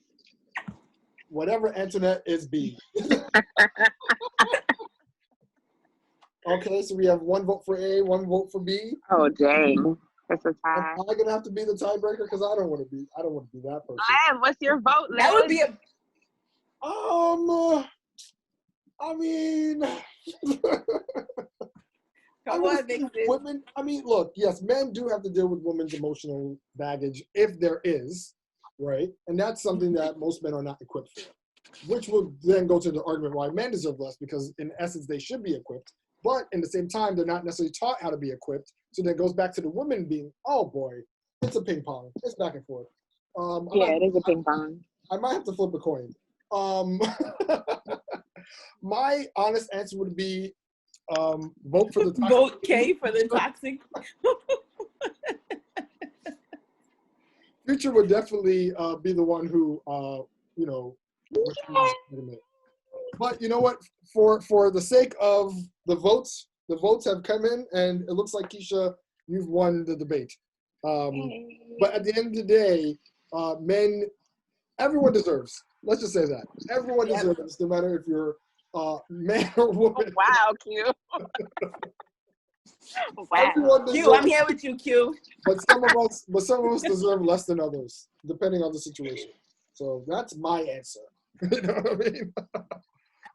Whatever, Antoinette is B. Okay, so we have one vote for A, one vote for B. Oh dang. That's a tie. Am I gonna have to be the tiebreaker? Because I don't want to be that person. Liv, what's your vote, Liv? That would be a. I mean, Come on, Vixen. women. I mean, look, yes, men do have to deal with women's emotional baggage if there is, right? And that's something that most men are not equipped for, which will then go to the argument why men deserve less, because in essence they should be equipped, but in the same time they're not necessarily taught how to be equipped. So then it goes back to the women being, oh boy, it's a ping pong, it's back and forth. Yeah, it is a ping pong. I might have to flip a coin. My honest answer would be vote for the toxic. Vote K for the toxic. Future would definitely be the one who but you know what? For the sake of the votes have come in, and it looks like Keisha, you've won the debate. But at the end of the day, men, everyone deserves. Let's just say that everyone deserves, no matter if you're man or woman. Wow, Q. Everyone Q, deserves, I'm here with you, Q. but some of us deserve less than others, depending on the situation. So that's my answer. You know what I mean?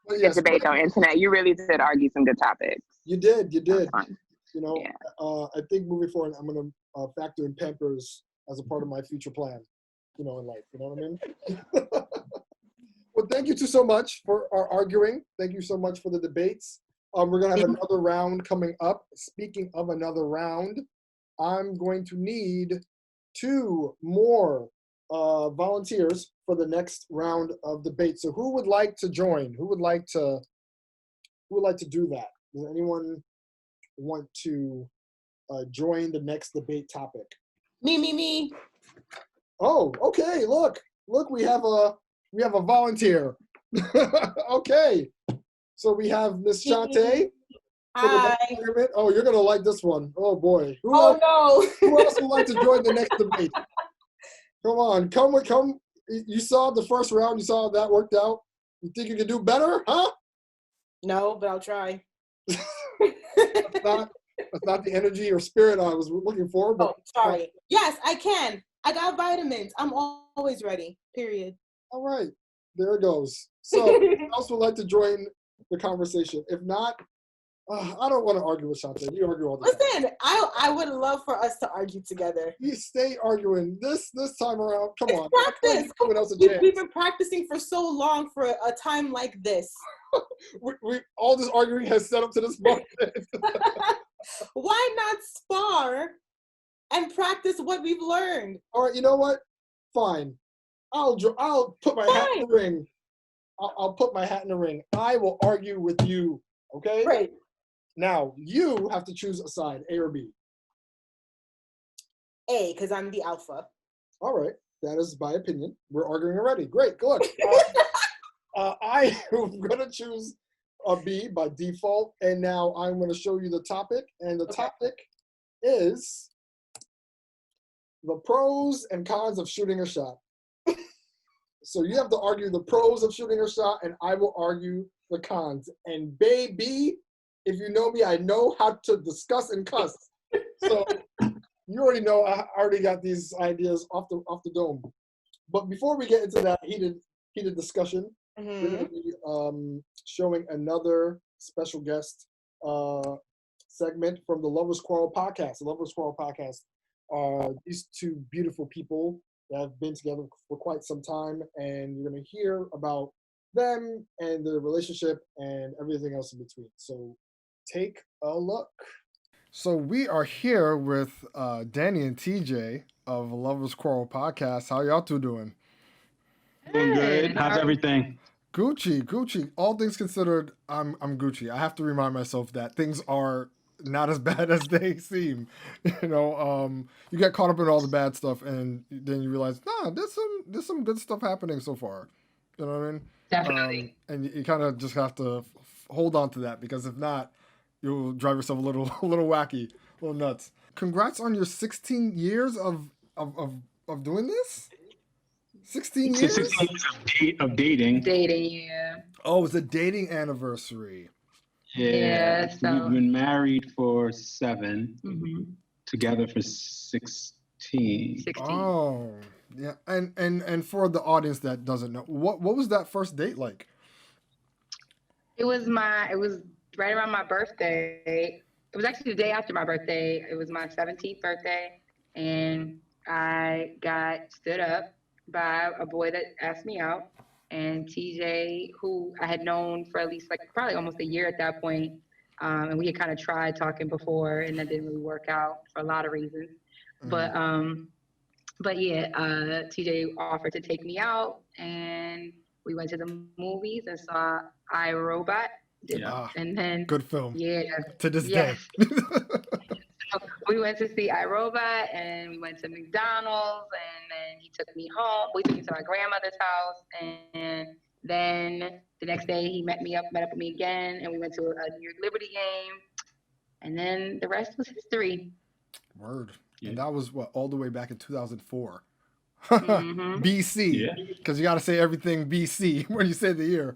But yes, Debate on internet. You really did argue some good topics. you did. Fun. You know, Yeah. I think moving forward, I'm gonna factor in Pampers as a part of my future plan. You know, in life. You know what I mean? Well, thank you so much for our arguing. Thank you so much for the debates. We're gonna have another round coming up. Speaking of another round, I'm going to need 2 more volunteers for the next round of debate. So who would like to join? Who would like to do that? Does anyone want to join the next debate topic? Me. Oh, okay. Look, we have a volunteer. Okay. So we have Miss Shante. Hi. Oh, you're gonna like this one. Oh boy. Oh no. Who else would like to join the next debate? Come on, come You saw the first round. You saw how that worked out. You think you can do better, huh? No, but I'll try. That's not the energy or spirit I was looking for. But sorry. Yes, I can. I got vitamins. I'm always ready. Period. All right. There it goes. So, who else would like to join the conversation? If not, I don't want to argue with Shante. You argue all the time. Listen, I would love for us to argue together. You stay arguing this time around. Come on. Practice. We've been practicing for so long for a time like this. we all this arguing has set up to this moment. Why not spar and practice what we've learned? All right, you know what? Fine. I'll put my hat in the ring. I'll put my hat in the ring. I will argue with you. Okay. Great. Now you have to choose a side, A or B. A, because I'm the alpha. All right, that is my opinion. We're arguing already. Great, good. I am gonna choose a B by default, and now I'm gonna show you the topic. And the topic is the pros and cons of shooting a shot. So you have to argue the pros of shooting a shot, and I will argue the cons. And baby, if you know me, I know how to discuss and cuss. So you already know I already got these ideas off the dome. But before we get into that heated discussion, we're going to be showing another special guest segment from the Lovers Quarrel podcast. The Lovers Quarrel podcast are these two beautiful people that have been together for quite some time, and you're going to hear about them and their relationship and everything else in between. So take a look. So we are here with Danny and TJ of Lovers Quarrel podcast. How y'all two doing? Doing good. How's everything? Gucci. All things considered, I'm Gucci. I have to remind myself that things are not as bad as they seem. You get caught up in all the bad stuff, and then you realize, there's some good stuff happening so far. You know what I mean? Definitely. And you kind of just have to hold on to that, because if not, you'll drive yourself a little wacky, a little nuts. Congrats on your 16 years of doing this. 16 years? 16 years of dating. Dating, yeah. Oh, it's a dating anniversary. Yeah. So We've been married for 7, together for 16. Oh, yeah. And for the audience that doesn't know, what was that first date like? It was right around my birthday. It was actually the day after my birthday. It was my 17th birthday, and I got stood up by a boy that asked me out, and TJ, who I had known for at least probably almost a year at that point, and we had kind of tried talking before, and that didn't really work out for a lot of reasons. But yeah, TJ offered to take me out, and we went to the movies and saw iRobot. Yeah. And then good film. Yeah. To this day. We went to see iRobot, and we went to McDonald's, and then he took me home. We took me to my grandmother's house, and then the next day he met up with me again, and we went to a New York Liberty game, and then the rest was history. Word. Yeah. And that was all the way back in 2004. BC. Because you got to say everything BC when you say the year.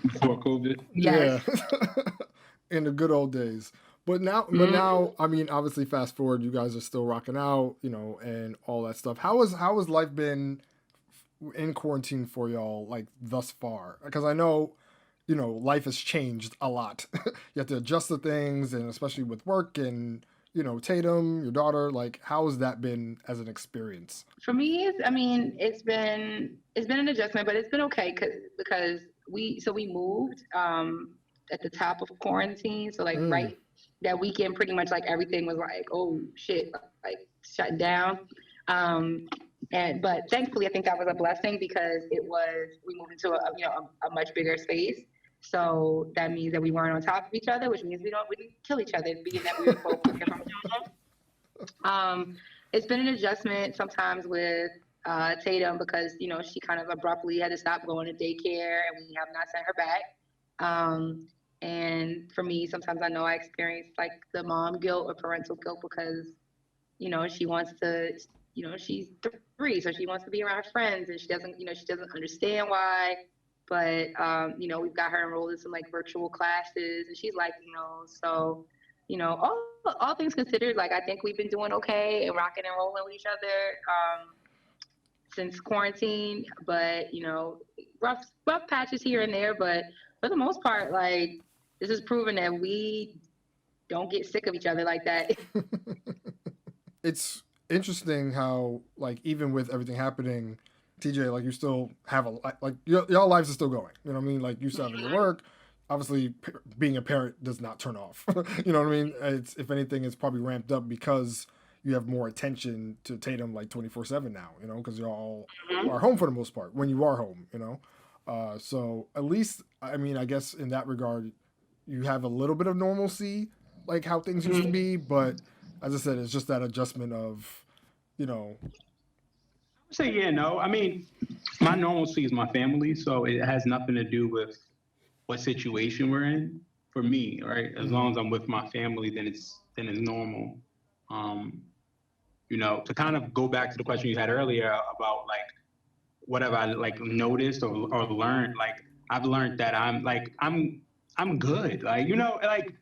Before COVID. Yes. Yeah. In the good old days. But now, I mean, obviously, fast forward, you guys are still rocking out, and all that stuff. How has life been in quarantine for y'all, thus far? Because I know, life has changed a lot. You have to adjust to things, and especially with work and, Tatum, your daughter. How has that been as an experience? For me, it's been an adjustment, but it's been okay because we moved at the top of quarantine, so right that weekend, pretty much everything was oh shit, shut down. But thankfully, I think that was a blessing because we moved into a much bigger space. So that means that we weren't on top of each other, which means we didn't kill each other, being that we were both working from home. It's been an adjustment sometimes with Tatum because she kind of abruptly had to stop going to daycare, and we have not sent her back. And for me, sometimes I know I experience the mom guilt or parental guilt because, she wants to you know, she's 3, so she wants to be around her friends, and she doesn't understand why. But you know, we've got her enrolled in some like virtual classes, and she's liking those. So, you know, all things considered, like I think we've been doing okay and rocking and rolling with each other since quarantine. But you know, rough patches here and there, but for the most part, like this has proven that we don't get sick of each other like that. It's interesting how, like, even with everything happening, TJ, like, you still have like y'all lives are still going. You know what I mean? Like, you still have your work. Obviously, being a parent does not turn off. You know what I mean? It's, if anything, it's probably ramped up because you have more attention to Tatum like 24/7 now. You know, because y'all are home for the most part when you are home. You know, so at least, I mean, I guess in that regard, you have a little bit of normalcy, like how things used to be. But as I said, it's just that adjustment of, you know. So yeah, no. I mean, my normalcy is my family, so it has nothing to do with what situation we're in. For me, right? As long as I'm with my family, then it's normal. You know, to kind of go back to the question you had earlier about like what have I like noticed or learned. Like I've learned that I'm good. Like, you know, like,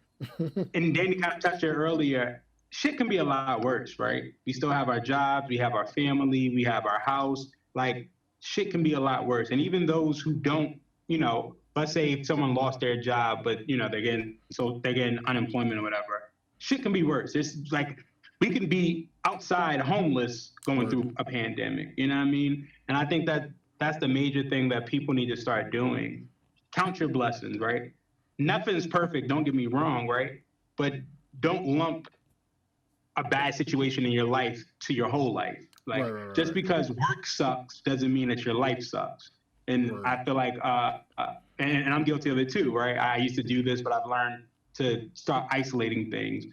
and Danny kind of touched it earlier. Shit can be a lot worse, right? We still have our jobs, we have our family, we have our house. Like, shit can be a lot worse. And even those who don't, you know, let's say if someone lost their job, but you know they're getting unemployment or whatever. Shit can be worse. It's like we can be outside homeless going through a pandemic. You know what I mean? And I think that that's the major thing that people need to start doing. Count your blessings, right? Nothing's perfect. Don't get me wrong, right? But don't lump a bad situation in your life to your whole life. Like just because work sucks doesn't mean that your life sucks. And I feel like, and I'm guilty of it too, right? I used to do this, but I've learned to start isolating things.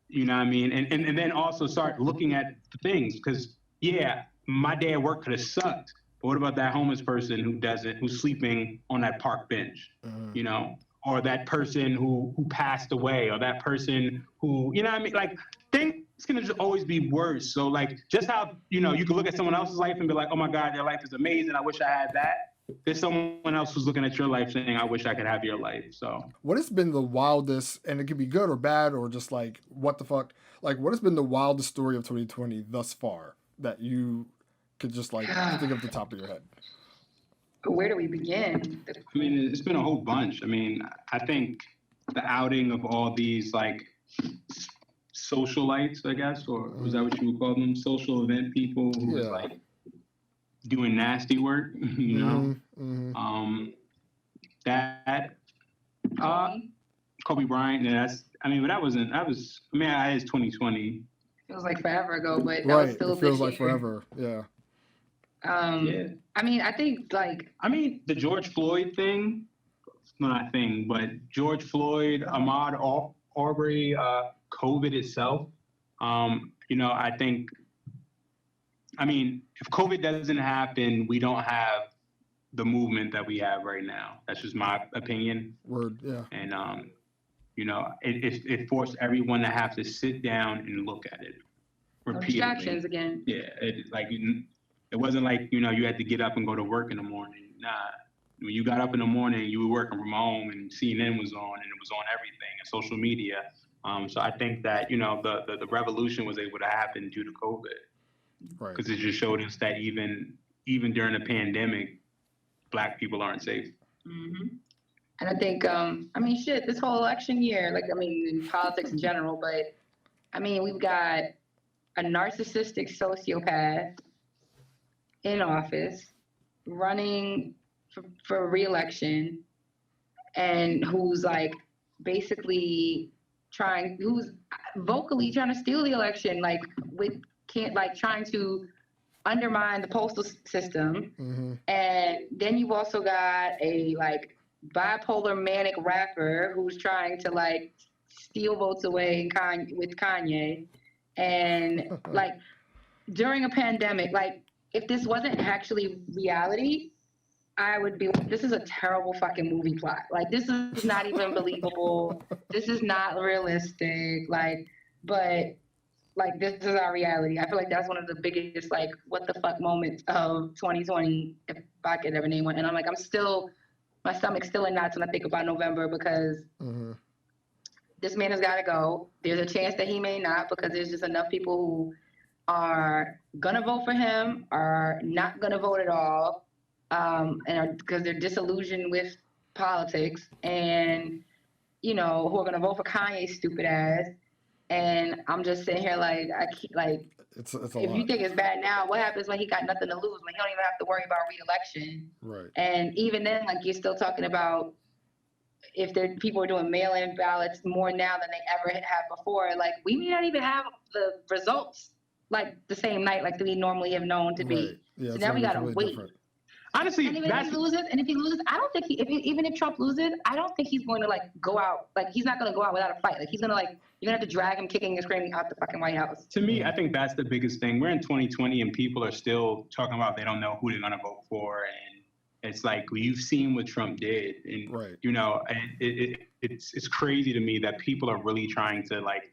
You know what I mean? And then also start looking at the things, because yeah, my day at work could have sucked. But what about that homeless person who's sleeping on that park bench, you know? Or that person who passed away, or that person who, you know what I mean? Like, things can just always be worse. So, like, just how, you know, you can look at someone else's life and be like, oh my God, their life is amazing. I wish I had that. There's someone else who's looking at your life saying, I wish I could have your life. So, what has been the wildest, and it could be good or bad, or just like, what the fuck? Like, what has been the wildest story of 2020 thus far that you could just, like, think of the top of your head? Where do we begin? I mean, it's been a whole bunch. I mean, I think the outing of all these, like, socialites, I guess, or was that what you would call them? Social event people who was, like, doing nasty work, you know? Kobe Bryant, yeah, it's 2020. Feels like forever ago, but that was still it feels like forever, yeah. I mean, I think, like... the George Floyd thing, not a thing, but George Floyd, Ahmaud Arbery, COVID itself, you know, I think, if COVID doesn't happen, we don't have the movement that we have right now. That's just my opinion. And, you know, it forced everyone to have to sit down and look at it repeatedly. No distractions again. Yeah, it wasn't like, you know, you had to get up and go to work in the morning. Nah, when you got up in the morning, you were working from home, and CNN was on, and it was on everything, and social media. So I think that, you know, the revolution was able to happen due to COVID. Because it just showed us that even during a pandemic, Black people aren't safe. And I think, this whole election year, in politics in general, but we've got a narcissistic sociopath in office running for re-election, and who's basically who's vocally trying to steal the election, trying to undermine the postal system. And then you've also got a bipolar manic rapper who's trying to steal votes away with Kanye. And during a pandemic, if this wasn't actually reality, I would be this is a terrible fucking movie plot. This is not even believable. This is not realistic. But like, this is our reality. I feel like that's one of the biggest, like, what the fuck moments of 2020, if I could ever name one. And I'm like, my stomach's still in knots when I think about November, because this man has got to go. There's a chance that he may not, because there's just enough people who are gonna vote for him, are not gonna vote at all, and because they're disillusioned with politics, and who are gonna vote for Kanye's stupid ass. And I'm just sitting here like, it's a if lot. you think it's bad now, what happens when he got nothing to lose, when he don't even have to worry about re-election? Right. And even then, like, you're still talking about if people are doing mail-in ballots more now than they ever have before. Like, we may not even have the results like the same night like we normally have known to be. Right. Yeah, so it's now we gonna gotta be wait. different. Honestly, And if he loses, I don't think even if Trump loses, I don't think he's going to like go out. Like, he's not going to go out without a fight. Like, he's going to you're going to have to drag him kicking and screaming out the fucking White House. To me, I think that's the biggest thing. We're in 2020 and people are still talking about they don't know who they're going to vote for. And it's like, you've seen what Trump did. And, right. It's crazy to me that people are really trying to like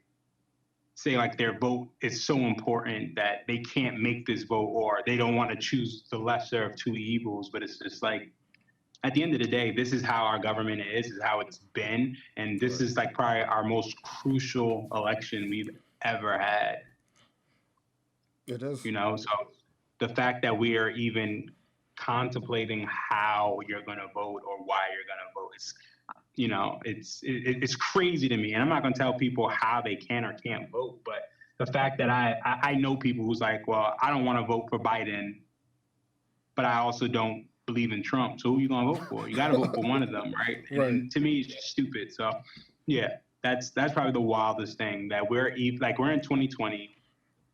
say like their vote is so important that they can't make this vote, or they don't want to choose the lesser of two evils. But it's just like, at the end of the day, this is how our government is how it's been. And this is like probably our most crucial election we've ever had. It is. So the fact that we are even contemplating how you're going to vote or why you're going to vote is, it's crazy to me. And I'm not going to tell people how they can or can't vote, but the fact that I know people who's like, well, I don't want to vote for Biden, but I also don't believe in Trump. So who are you going to vote for? You got to vote for one of them, right? Right. And to me, it's just stupid. So yeah, that's probably the wildest thing, that we're in 2020.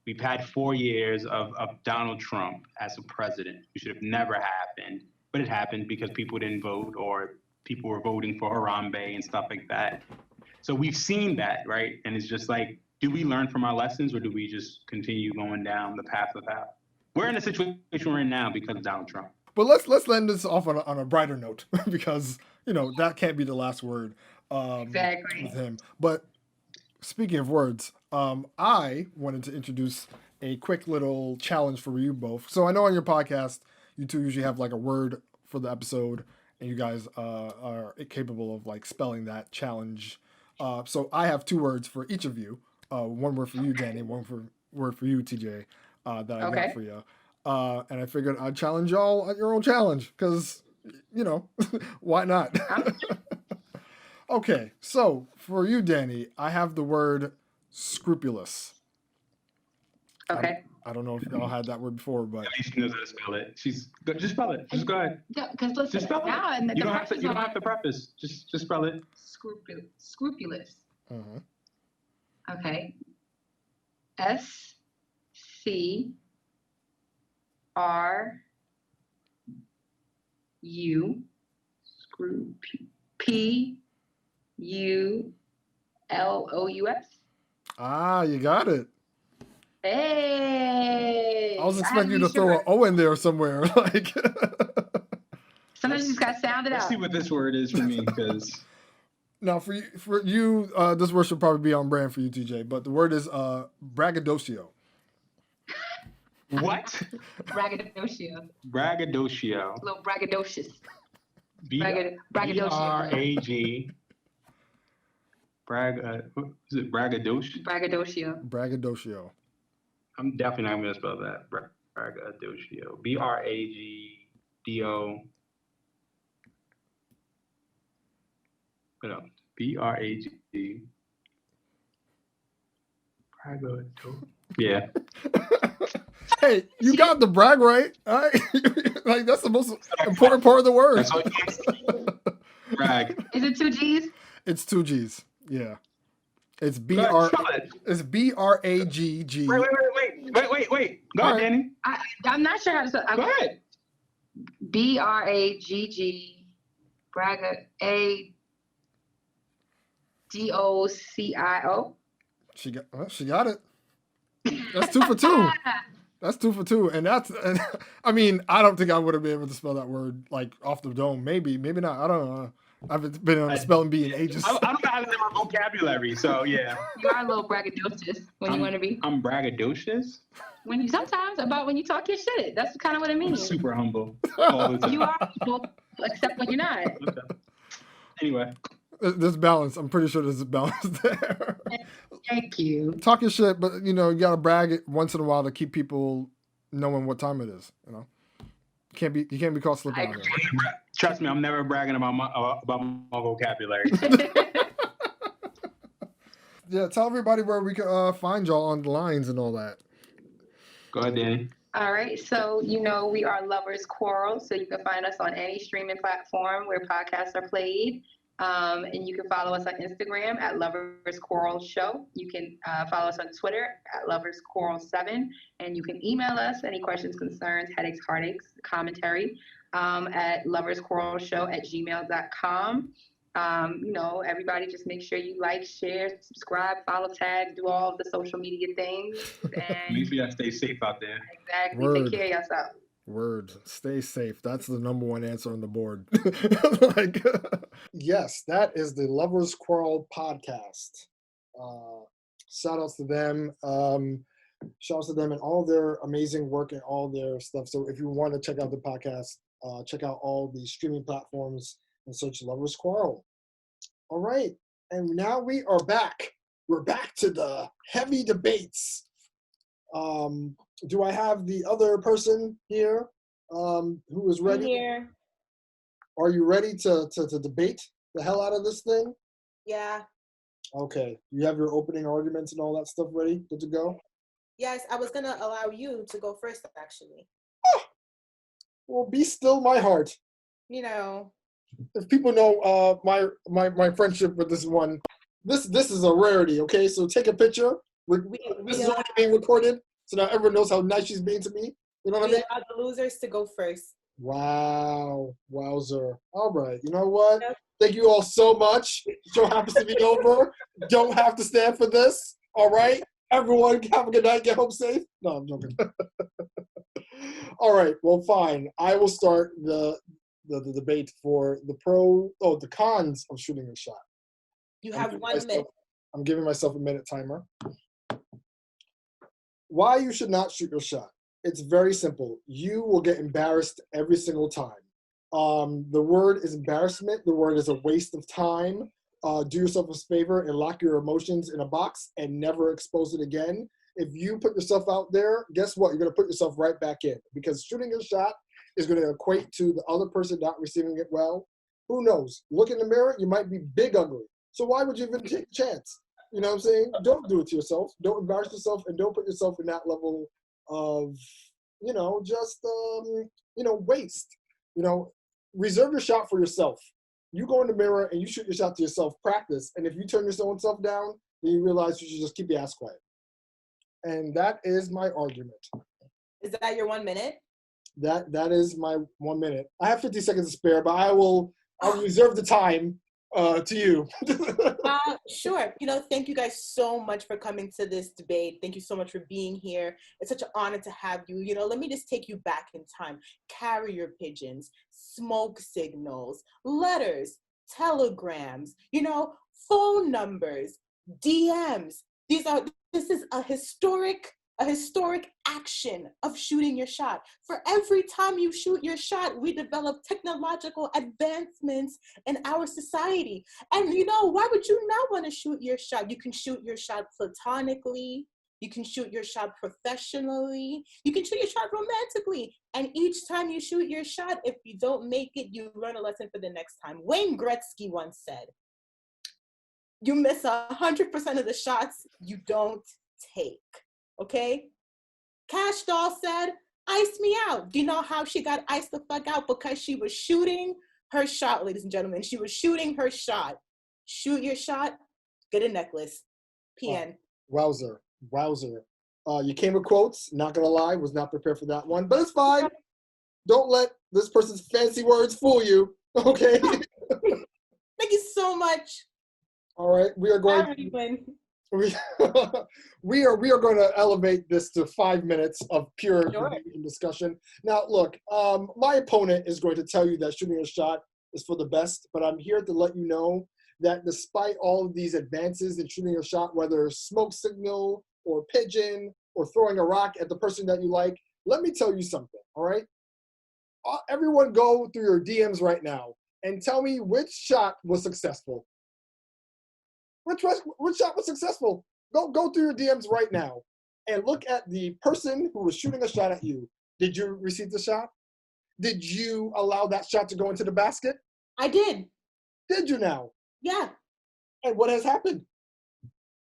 We've had 4 years of Donald Trump as a president. It should have never happened, but it happened because people didn't vote, or people were voting for Harambe and stuff like that. So we've seen that, right? And it's just like, do we learn from our lessons, or do we just continue going down the path of that? We're in the situation we're in now because of Donald Trump. But let's end this off on a brighter note, because that can't be the last word Exactly. with him. But speaking of words, I wanted to introduce a quick little challenge for you both. So I know on your podcast, you two usually have like a word for the episode, and you guys are capable of like spelling that challenge. So I have 2 words for each of you. One word for you, Danny. One word for you, TJ. That I got for you. And I figured I'd challenge y'all at your own challenge, because why not? Okay, so for you, Danny, I have the word scrupulous. Okay. I don't know if y'all had that word before, but At least she knows how to spell it. Just spell it. Just go ahead. Yeah, because listen, Just spell now it. You don't have to preface. Just spell it. Scrupulous. uh-huh. Okay. SCRU PULOUS. Ah, you got it. Hey. I was expecting you to throw an O in there somewhere. Like, sometimes you just got to sound it Let's out. see what this word is for me, because now for you, this word should probably be on brand for you, TJ. But the word is braggadocio. what? Braggadocio. Braggadocio. A little braggadocious. Braggadocio. Is it braggadocio? Braggadocio. I'm definitely not going to spell that. Braggadocio. BRAGDO. No, BRAG. Braggadocio. Yeah. Hey, you got the brag right. All right? Like, that's the most important part of the word. That's all you brag. Is it 2 G's? It's 2 G's. Yeah. It's Go ahead, spell it. It's BRAGG. Wait. Go ahead, Danny. I'm not sure how to spell it. Go ahead. BRAGG. ADOCIO. She got it. That's 2 for 2. That's 2 for 2. And I mean, I don't think I would have been able to spell that word like off the dome. Maybe not. I don't know. I haven't been on a spelling bee in ages. I don't have it in my vocabulary, so yeah. You are a little braggadocious when you want to be. I'm braggadocious? When you talk your shit. That's kind of what it I'm means. super humble all the time. You are humble, except when you're not. Okay. Anyway. There's balance. I'm pretty sure there's a balance there. Thank you. Talk your shit, but you know, you gotta brag it once in a while to keep people knowing what time it is. You know, you can't be caught slipping. Trust me, I'm never bragging about my vocabulary. Yeah, tell everybody where we can find y'all on the lines and all that. Go ahead, Danny. All right, so you know we are Lovers Quarrel, so you can find us on any streaming platform where podcasts are played. And you can follow us on Instagram at Lovers Quarrel Show. You can follow us on Twitter at Lovers Quarrel 7, and you can email us any questions, concerns, headaches, heartaches, commentary at loversquarrelshow@gmail.com. You know, everybody just make sure you like, share, subscribe, follow, tag, do all of the social media things. And make sure y'all stay safe out there. Exactly. Word. Take care of yourself. Word. Stay safe. That's the #1 answer on the board. Yes, that is the Lovers Quarrel podcast. Shout outs to them. Shout outs to them and all their amazing work and all their stuff. So if you want to check out the podcast, check out all the streaming platforms and search Lovers Quarrel. All right. And now we are back. We're back to the heavy debates. Do I have the other person here who is ready? I'm here. Are you ready to debate the hell out of this thing? Yeah. Okay. You have your opening arguments and all that stuff ready? Good to go? Yes, I was gonna allow you to go first, actually. Oh, well, be still my heart. You know. If people know my friendship with this one, this is a rarity. Okay, so take a picture. This is already being recorded, so now everyone knows how nice she's being to me. You know what I mean? We allow the losers to go first. Wow, wowzer. All right, you know what? Yep. Thank you all so much. The show happens to be over. Don't have to stand for this. All right, everyone, have a good night. Get home safe. No, I'm joking. All right, well, fine. I will start the debate for the cons of shooting a shot. You have 1 minute. I'm giving myself a minute timer. Why you should not shoot your shot. It's very simple. You will get embarrassed every single time. The word is embarrassment. The word is a waste of time. Do yourself a favor and lock your emotions in a box and never expose it again. If you put yourself out there, guess what? You're going to put yourself right back in, because shooting your shot is going to equate to the other person not receiving it well. Who knows? Look in the mirror, you might be big ugly. So why would you even take a chance? You know what I'm saying? Don't do it to yourself. Don't embarrass yourself, and don't put yourself in that level of, just, waste. Reserve your shot for yourself. You go in the mirror and you shoot your shot to yourself, practice. And if you turn your own self down, then you realize you should just keep your ass quiet. And that is my argument. Is that your 1 minute? That is my 1 minute. I have 50 seconds to spare, but I'll reserve the time to you. Sure. Thank you guys so much for coming to this debate. Thank you so much for being here. It's such an honor to have you. Let me just take you back in time. Carrier pigeons, smoke signals, letters, telegrams, phone numbers, DMs. This is a historic action of shooting your shot. For every time you shoot your shot, we develop technological advancements in our society. And why would you not want to shoot your shot? You can shoot your shot platonically. You can shoot your shot professionally. You can shoot your shot romantically. And each time you shoot your shot, if you don't make it, you learn a lesson for the next time. Wayne Gretzky once said, you miss 100% of the shots you don't take. Okay? Cash Doll said, ice me out. Do you know how she got iced the fuck out? Because she was shooting her shot, ladies and gentlemen. She was shooting her shot. Shoot your shot, get a necklace. PN. Wowzer. You came with quotes, not gonna lie, was not prepared for that one, but it's fine. Don't let this person's fancy words fool you, okay? Thank you so much. All right, we are going to elevate this to 5 minutes of pure debate and discussion. Now, look, my opponent is going to tell you that shooting a shot is for the best, but I'm here to let you know that despite all of these advances in shooting a shot, whether smoke signal or pigeon or throwing a rock at the person that you like, let me tell you something, all right? Everyone go through your DMs right now and tell me which shot was successful. Which shot was successful? Go through your DMs right now and look at the person who was shooting a shot at you. Did you receive the shot? Did you allow that shot to go into the basket? I did. Did you now? Yeah. And what has happened?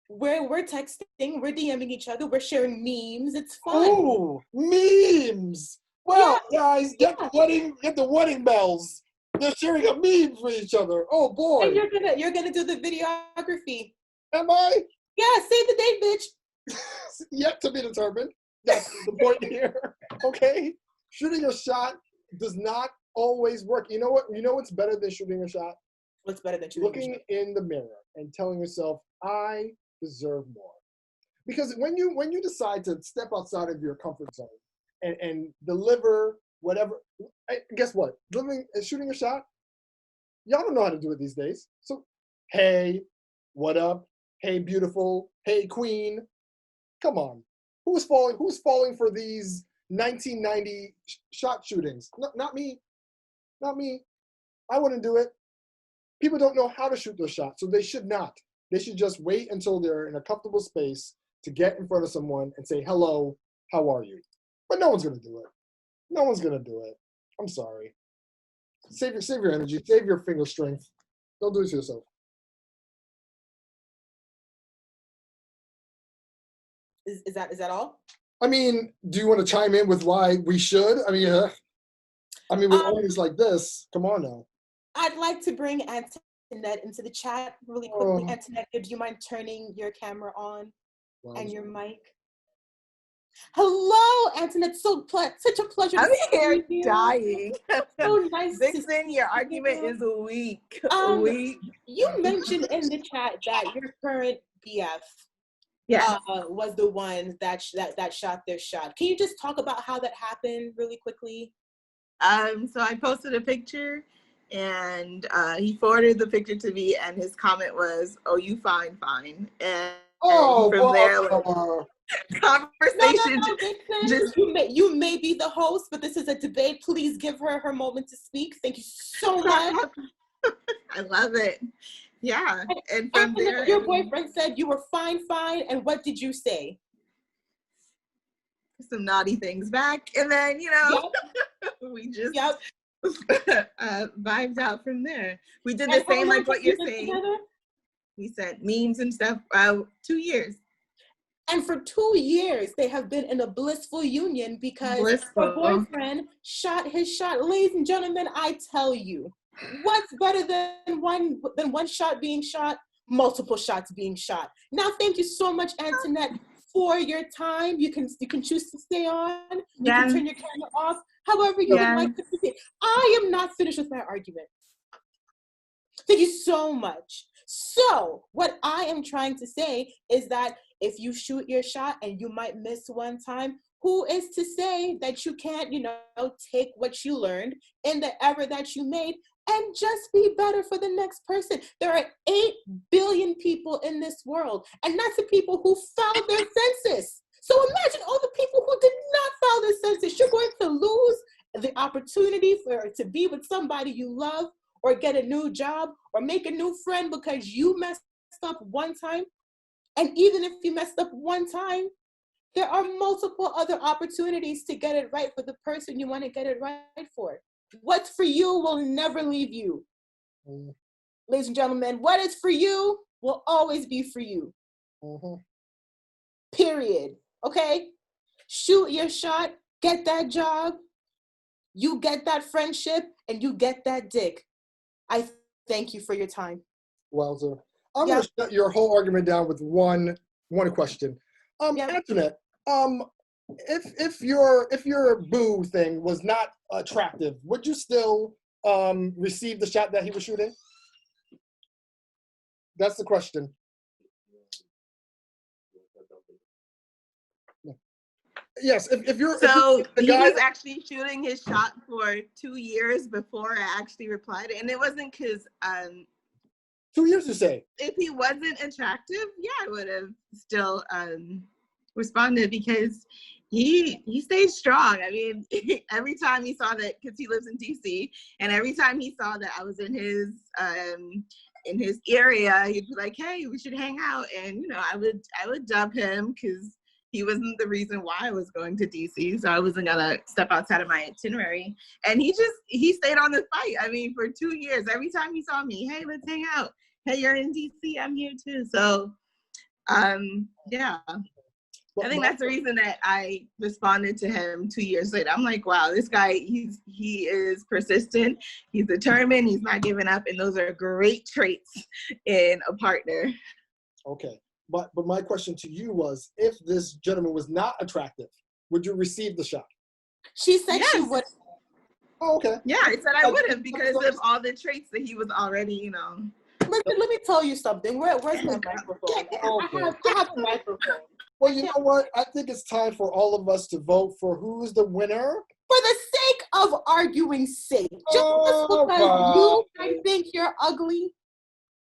We're texting, we're DMing each other, we're sharing memes. It's fun. Oh, memes. Well, guys, get the wedding bells. They're sharing a meme for each other. Oh boy. And you're gonna do the videography. Am I? Yeah, save the date, bitch. Yet to be determined. That's the point here. Okay? Shooting a shot does not always work. You know what? You know what's better than shooting a shot? What's better than shooting Looking in the mirror and telling yourself, I deserve more. Because when you decide to step outside of your comfort zone and deliver whatever, guess what? Shooting a shot, y'all don't know how to do it these days. So, hey, what up? Hey, beautiful. Hey, queen. Come on. Who's falling for these 1990 shot shootings? No, not me. Not me. I wouldn't do it. People don't know how to shoot those shots, so they should not. They should just wait until they're in a comfortable space to get in front of someone and say, hello, how are you? But no one's going to do it. No one's going to do it. I'm sorry. Save your energy. Save your finger strength. Don't do it to yourself. Is that all? I mean, do you want to chime in with why we should? I mean, with audience like this, come on now. I'd like to bring Antoinette into the chat really quickly. Antoinette, do you mind turning your camera on and your mic? Hello, Antoinette. Such a pleasure. I'm here dying. So nice. Vixon, your argument is weak. Weak. You mentioned in the chat that your current BF was the one that shot their shot. Can you just talk about how that happened really quickly? So I posted a picture and he forwarded the picture to me and his comment was, "Oh, you fine. And from there, conversation. No, you may be the host, but this is a debate. Please give her moment to speak. Thank you so much. I love it. Yeah. And from there, your boyfriend said you were fine. And what did you say? Some naughty things back. And then, we just vibed out from there. We did the same like what you're saying. Together? We sent memes and stuff. 2 years. And for 2 years, they have been in a blissful union because her boyfriend shot his shot. Ladies and gentlemen, I tell you, what's better than one shot being shot? Multiple shots being shot. Now, thank you so much, Antoinette, for your time. You can choose to stay on. You can turn your camera off. However you would like to proceed. I am not finished with my argument. Thank you so much. So what I am trying to say is that if you shoot your shot and you might miss one time, who is to say that you can't, take what you learned in the error that you made and just be better for the next person? There are 8 billion people in this world, and that's the people who filed their census. So imagine all the people who did not file their census. You're going to lose the opportunity to be with somebody you love or get a new job or make a new friend because you messed up one time. And even if you messed up one time, there are multiple other opportunities to get it right for the person you want to get it right for. What's for you will never leave you. Ladies and gentlemen, what is for you will always be for you. Period. Okay? Shoot your shot, get that job, you get that friendship, and you get that dick. I thank you for your time. Wowzer. I'm going to shut your whole argument down with one question. Antoinette, if your boo thing was not attractive, would you still receive the shot that he was shooting? That's the question. Yes, if you're So the he guy was actually shooting his shot for 2 years before I actually replied, and it wasn't because 2 years you say. if he wasn't attractive, yeah, I would have still responded because he stayed strong. I mean, every time he saw that, because he lives in DC, and every time he saw that I was in his area, he'd be like, "Hey, we should hang out," and you know, I would dub him because he wasn't the reason why I was going to DC, so I wasn't gonna step outside of my itinerary. And he stayed on the fight. I mean, for 2 years, every time he saw me, "Hey, let's hang out. Hey, you're in DC, I'm here too." So, yeah. I think that's the reason that I responded to him 2 years later. I'm like, wow, this guy, he is persistent, he's determined, he's not giving up, and those are great traits in a partner. Okay. But my question to you was, if this gentleman was not attractive, would you receive the shot? She said she Yes. would. Oh, okay. Yeah, I said I would have because of all the traits that he was already, you know. Let me tell you something. Where's my microphone? I have a microphone. Well, you know what? I think it's time for all of us to vote for who's the winner. For the sake of arguing's sake, just Oh, because wow. you might think you're ugly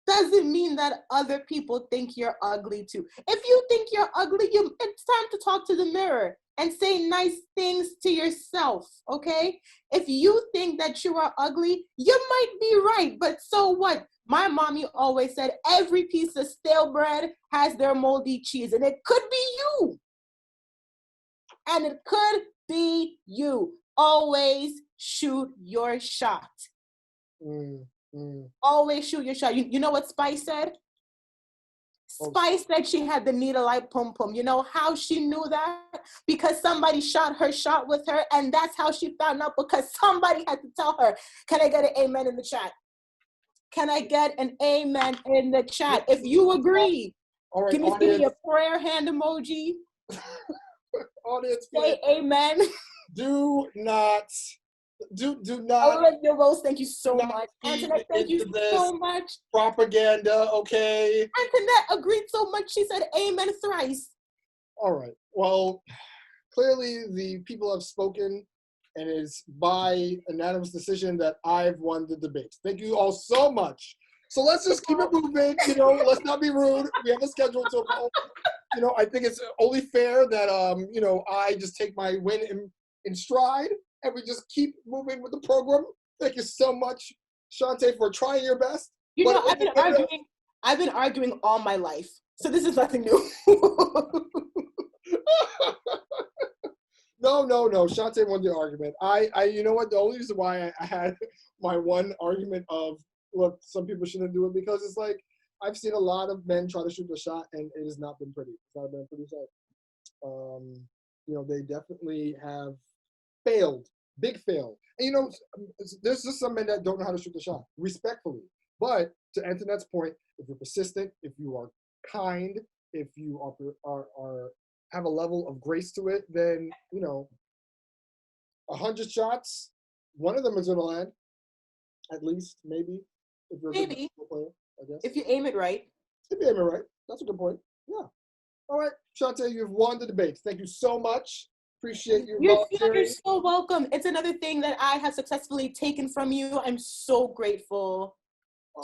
doesn't mean that other people think you're ugly too. If you think you're ugly, it's time to talk to the mirror and say nice things to yourself, okay? If you think that you are ugly, you might be right, but so what? My mommy always said every piece of stale bread has their moldy cheese, and it could be you. And it could be you. Always shoot your shot. Always shoot your shot. You know what Spice said? Spice said she had the needle eye pum pum. You know how she knew that? Because somebody shot her shot with her, and that's how she found out, because somebody had to tell her. Can I get an amen in the chat? Can I get an amen in the chat? If you agree, all right, give me a prayer hand emoji. Audience, say amen. Do not. Olivia Rose, thank you so much. Antoinette, thank you so much. Propaganda, okay. Antoinette agreed so much, she said amen thrice. All right. Well, clearly the people have spoken, and it's by unanimous decision that I've won the debate. Thank you all so much. So let's just keep it moving. You know, let's not be rude. We have a schedule to follow. You know, I think it's only fair that you know, I just take my win in stride, and we just keep moving with the program. Thank you so much, Shantae, for trying your best. You know, I've been arguing all my life, so this is nothing new. No. Shantae won the argument. You know what? The only reason why I had my one argument of, look, some people shouldn't do it, because it's like, I've seen a lot of men try to shoot the shot, and it has not been pretty. It's not been a pretty sight. You know, they definitely have failed. Big fail. And you know, there's just some men that don't know how to shoot the shot, respectfully. But to Antoinette's point, if you're persistent, if you are kind, if you are have a level of grace to it, then, you know, 100 shots, one of them is going to land, at least, maybe. If you're a good player, I guess. If you aim it right. If you aim it right. That's a good point. Yeah. All right, Shantae, you've won the debate. Thank you so much. Appreciate you volunteering. You're so welcome. It's another thing that I have successfully taken from you. I'm so grateful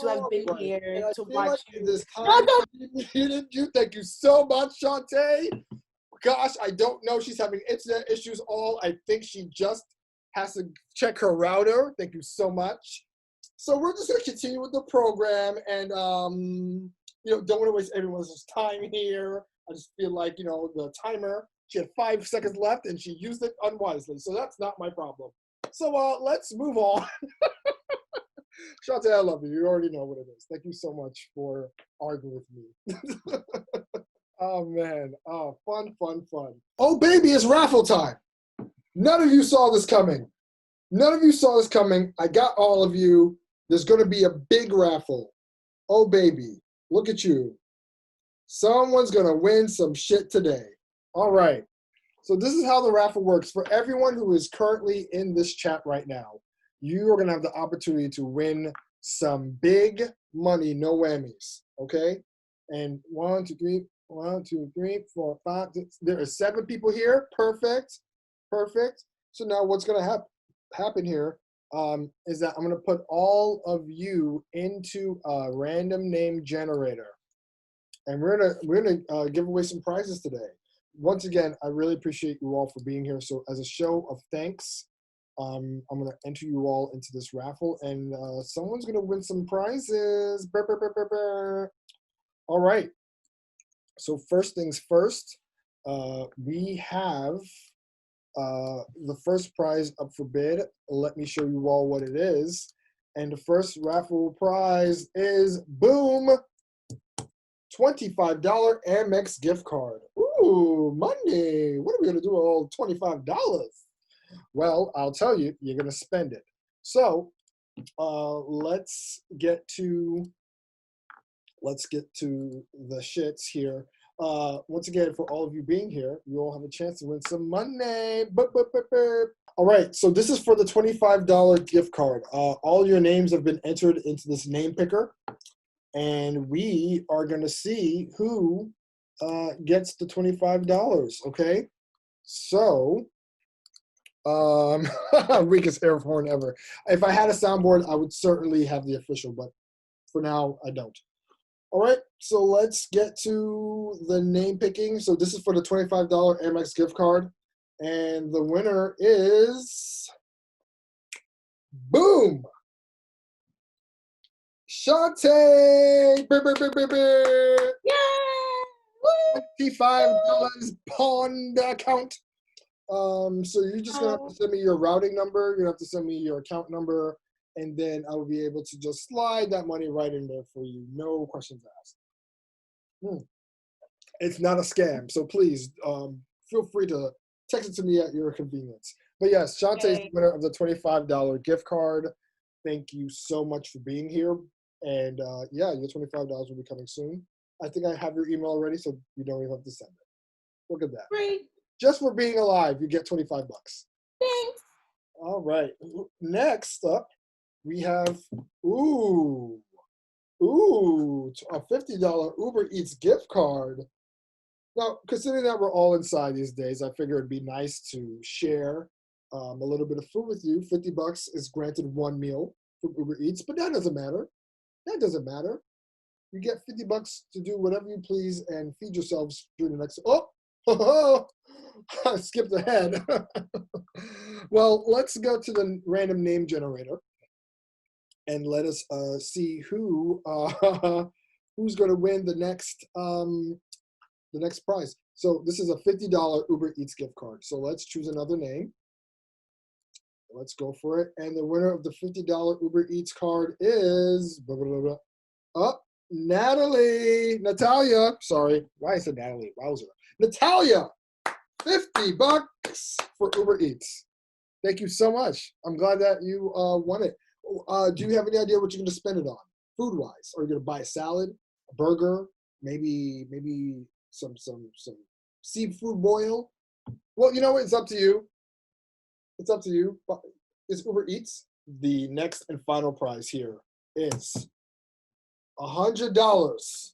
to have been here to watch you. This time, you thank you so much, Shantae. Gosh, I don't know. She's having internet issues I think she just has to check her router. Thank you so much. So we're just going to continue with the program, and you know, don't want to waste everyone's time here. I just feel like, you know, the timer, she had 5 seconds left and she used it unwisely. So that's not my problem. So let's move on. Shantae, I love you. You already know what it is. Thank you so much for arguing with me. Oh, man. Oh, fun. Oh, baby, it's raffle time. None of you saw this coming. I got all of you. There's going to be a big raffle. Oh, baby, look at you. Someone's going to win some shit today. All right. So this is how the raffle works. For everyone who is currently in this chat right now, you are going to have the opportunity to win some big money, no whammies. Okay? And 1, 2, 3, 1, 2, 3, 4, 5. There are 7 people here. Perfect. Perfect. So now what's going to happen here is that I'm going to put all of you into a random name generator. And we're gonna give away some prizes today. Once again, I really appreciate you all for being here. So as a show of thanks, I'm gonna enter you all into this raffle, and someone's gonna win some prizes. Brr, brr, brr, brr, brr. All right. So first things first, we have the first prize up for bid. Let me show you all what it is. And the first raffle prize is boom. $25 Amex gift card. Ooh, Monday. What are we gonna do with all $25? Well, I'll tell you, you're gonna spend it. So let's get to the shits here. Once again, for all of you being here, you all have a chance to win some money. All right, so this is for the $25 gift card. All your names have been entered into this name picker. And we are going to see who gets the $25, okay? So, weakest air horn ever. If I had a soundboard, I would certainly have the official, but for now, I don't. All right, so let's get to the name picking. So this is for the $25 Amex gift card. And the winner is, boom! Shante! Yay! $25 pawned account. So you're just gonna have to send me your routing number. You're gonna have to send me your account number, and then I will be able to just slide that money right in there for you. No questions asked. It's not a scam, so please feel free to text it to me at your convenience. But yes, Shante is the winner of the $25 gift card. Thank you so much for being here. And yeah, your $25 will be coming soon. I think I have your email already, so you don't even have to send it. Look at that. Great. Just for being alive, you get $25. Thanks. All right. Next up, we have, a $50 Uber Eats gift card. Now, considering that we're all inside these days, I figure it'd be nice to share a little bit of food with you. $50 is granted one meal from Uber Eats, but that doesn't matter. That doesn't matter. You get $50 to do whatever you please and feed yourselves during the next. I skipped ahead. Well, let's go to the random name generator and let us see who's going to win the next prize. So this is a $50 Uber Eats gift card. So let's choose another name. Let's go for it. And the winner of the $50 Uber Eats card is Natalia. Sorry, why I said Natalie? Wowzer. Natalia, $50 for Uber Eats. Thank you so much. I'm glad that you won it. Do you have any idea what you're going to spend it on, food-wise? Are you going to buy a salad, a burger, maybe some seafood boil? Well, you know what? It's up to you. It's up to you. It's Uber Eats. The next and final prize here is $100. $100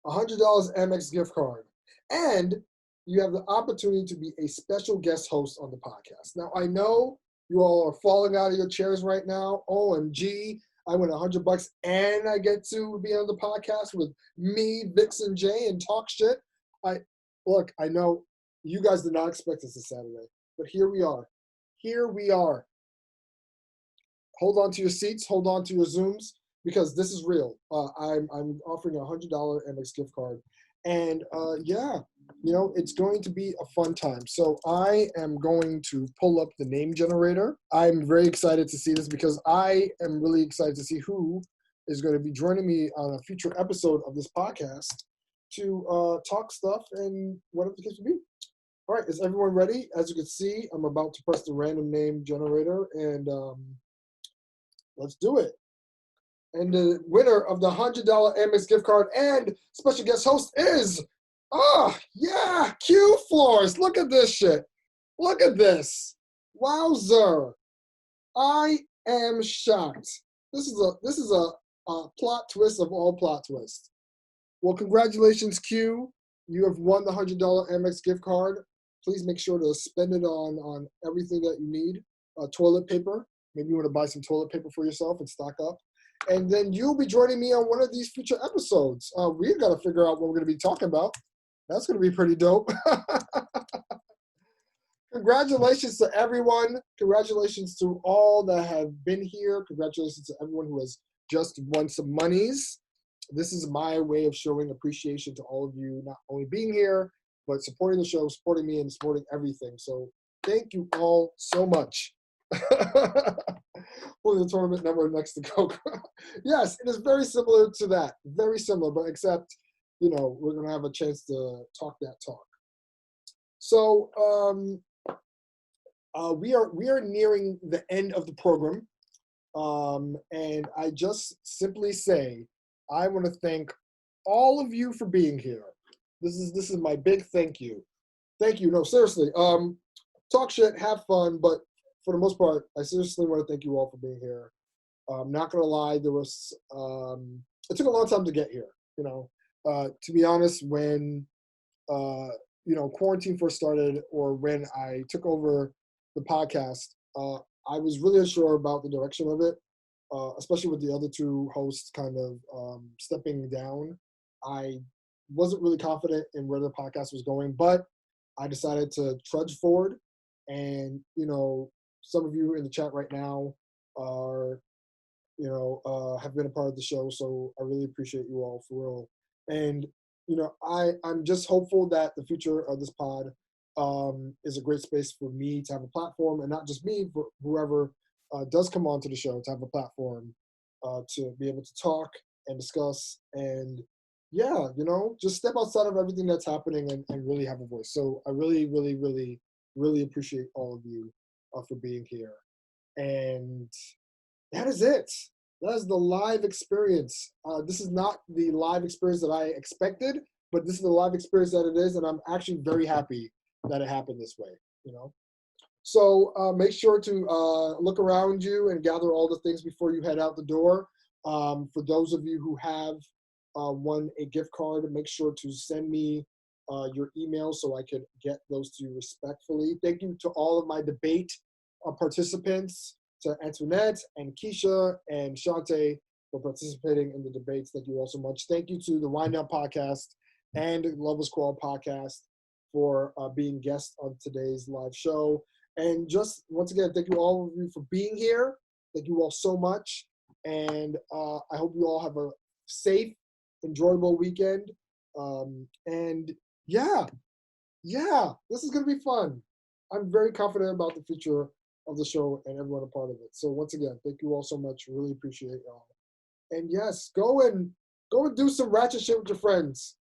Amex gift card. And you have the opportunity to be a special guest host on the podcast. Now, I know you all are falling out of your chairs right now. OMG, I win $100 and I get to be on the podcast with me, Vixon J, and talk shit. I know you guys did not expect this this Saturday, but here we are. Here we are. Hold on to your seats. Hold on to your Zooms because this is real. I'm offering a $100 Amex gift card. And yeah, you know, it's going to be a fun time. So I am going to pull up the name generator. I'm very excited to see this because I am really excited to see who is going to be joining me on a future episode of this podcast to talk stuff and whatever the case may be. All right, is everyone ready? As you can see, I'm about to press the random name generator and let's do it. And the winner of the $100 Amex gift card and special guest host is, Q Floors. Look at this shit. Look at this. Wowzer. I am shocked. This is a plot twist of all plot twists. Well, congratulations, Q. you have won the $100 Amex gift card. Please make sure to spend it on everything that you need. Toilet paper. Maybe you want to buy some toilet paper for yourself and stock up. And then you'll be joining me on one of these future episodes. We've got to figure out what we're going to be talking about. That's going to be pretty dope. Congratulations to everyone. Congratulations to all that have been here. Congratulations to everyone who has just won some monies. This is my way of showing appreciation to all of you, not only being here, but supporting the show, supporting me, and supporting everything. So thank you all so much. Pulling the tournament number next to Coco. Yes, it is very similar to that. Very similar, but except, you know, we're going to have a chance to talk that talk. So we are nearing the end of the program. And I just simply say, I want to thank all of you for being here. This is my big thank you. Thank you. No, seriously. Talk shit, have fun, but for the most part, I seriously want to thank you all for being here. I'm not gonna lie, there was it took a long time to get here. You know, to be honest, when you know, quarantine first started, or when I took over the podcast, I was really unsure about the direction of it, especially with the other two hosts kind of stepping down. I wasn't really confident in where the podcast was going, but I decided to trudge forward. And, you know, some of you in the chat right now are, you know, have been a part of the show. So I really appreciate you all for real. And, you know, I'm just hopeful that the future of this pod is a great space for me to have a platform, and not just me, but whoever does come onto the show to have a platform to be able to talk and discuss and, yeah, you know, just step outside of everything that's happening and really have a voice. So I really, really, really, really appreciate all of you for being here. And that is it. That is the live experience. This is not the live experience that I expected, but this is the live experience that it is, and I'm actually very happy that it happened this way, you know? So make sure to look around you and gather all the things before you head out the door. For those of you who have won a gift card, make sure to send me your email so I could get those to you respectfully. Thank you to all of my debate participants, to Antoinette and Keisha and Shante for participating in the debates. Thank you all so much. Thank you to the Wind Down Podcast and Lovers Squad Podcast for being guests on today's live show. And just once again, thank you all of you for being here. Thank you all so much. And I hope you all have a safe, enjoyable weekend. And yeah, this is going to be fun. I'm very confident about the future of the show and everyone a part of it. So once again, thank you all so much. Really appreciate y'all. And yes, go and do some ratchet shit with your friends.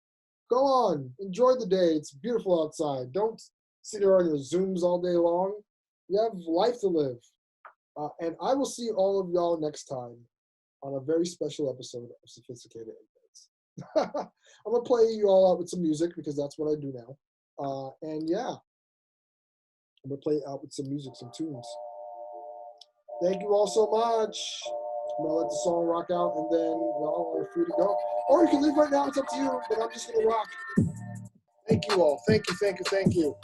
Go on, enjoy the day. It's beautiful outside. Don't sit there on your Zooms all day long. You have life to live. And I will see all of y'all next time on a very special episode of Sophisticated Inputs. I'm gonna play you all out with some music because that's what I do now. And yeah, I'm gonna play out with some music, some tunes. Thank you all so much. I'm gonna let the song rock out, and then y'all are free to go. Or you can leave right now, it's up to you, but I'm just gonna rock. Thank you all. Thank you.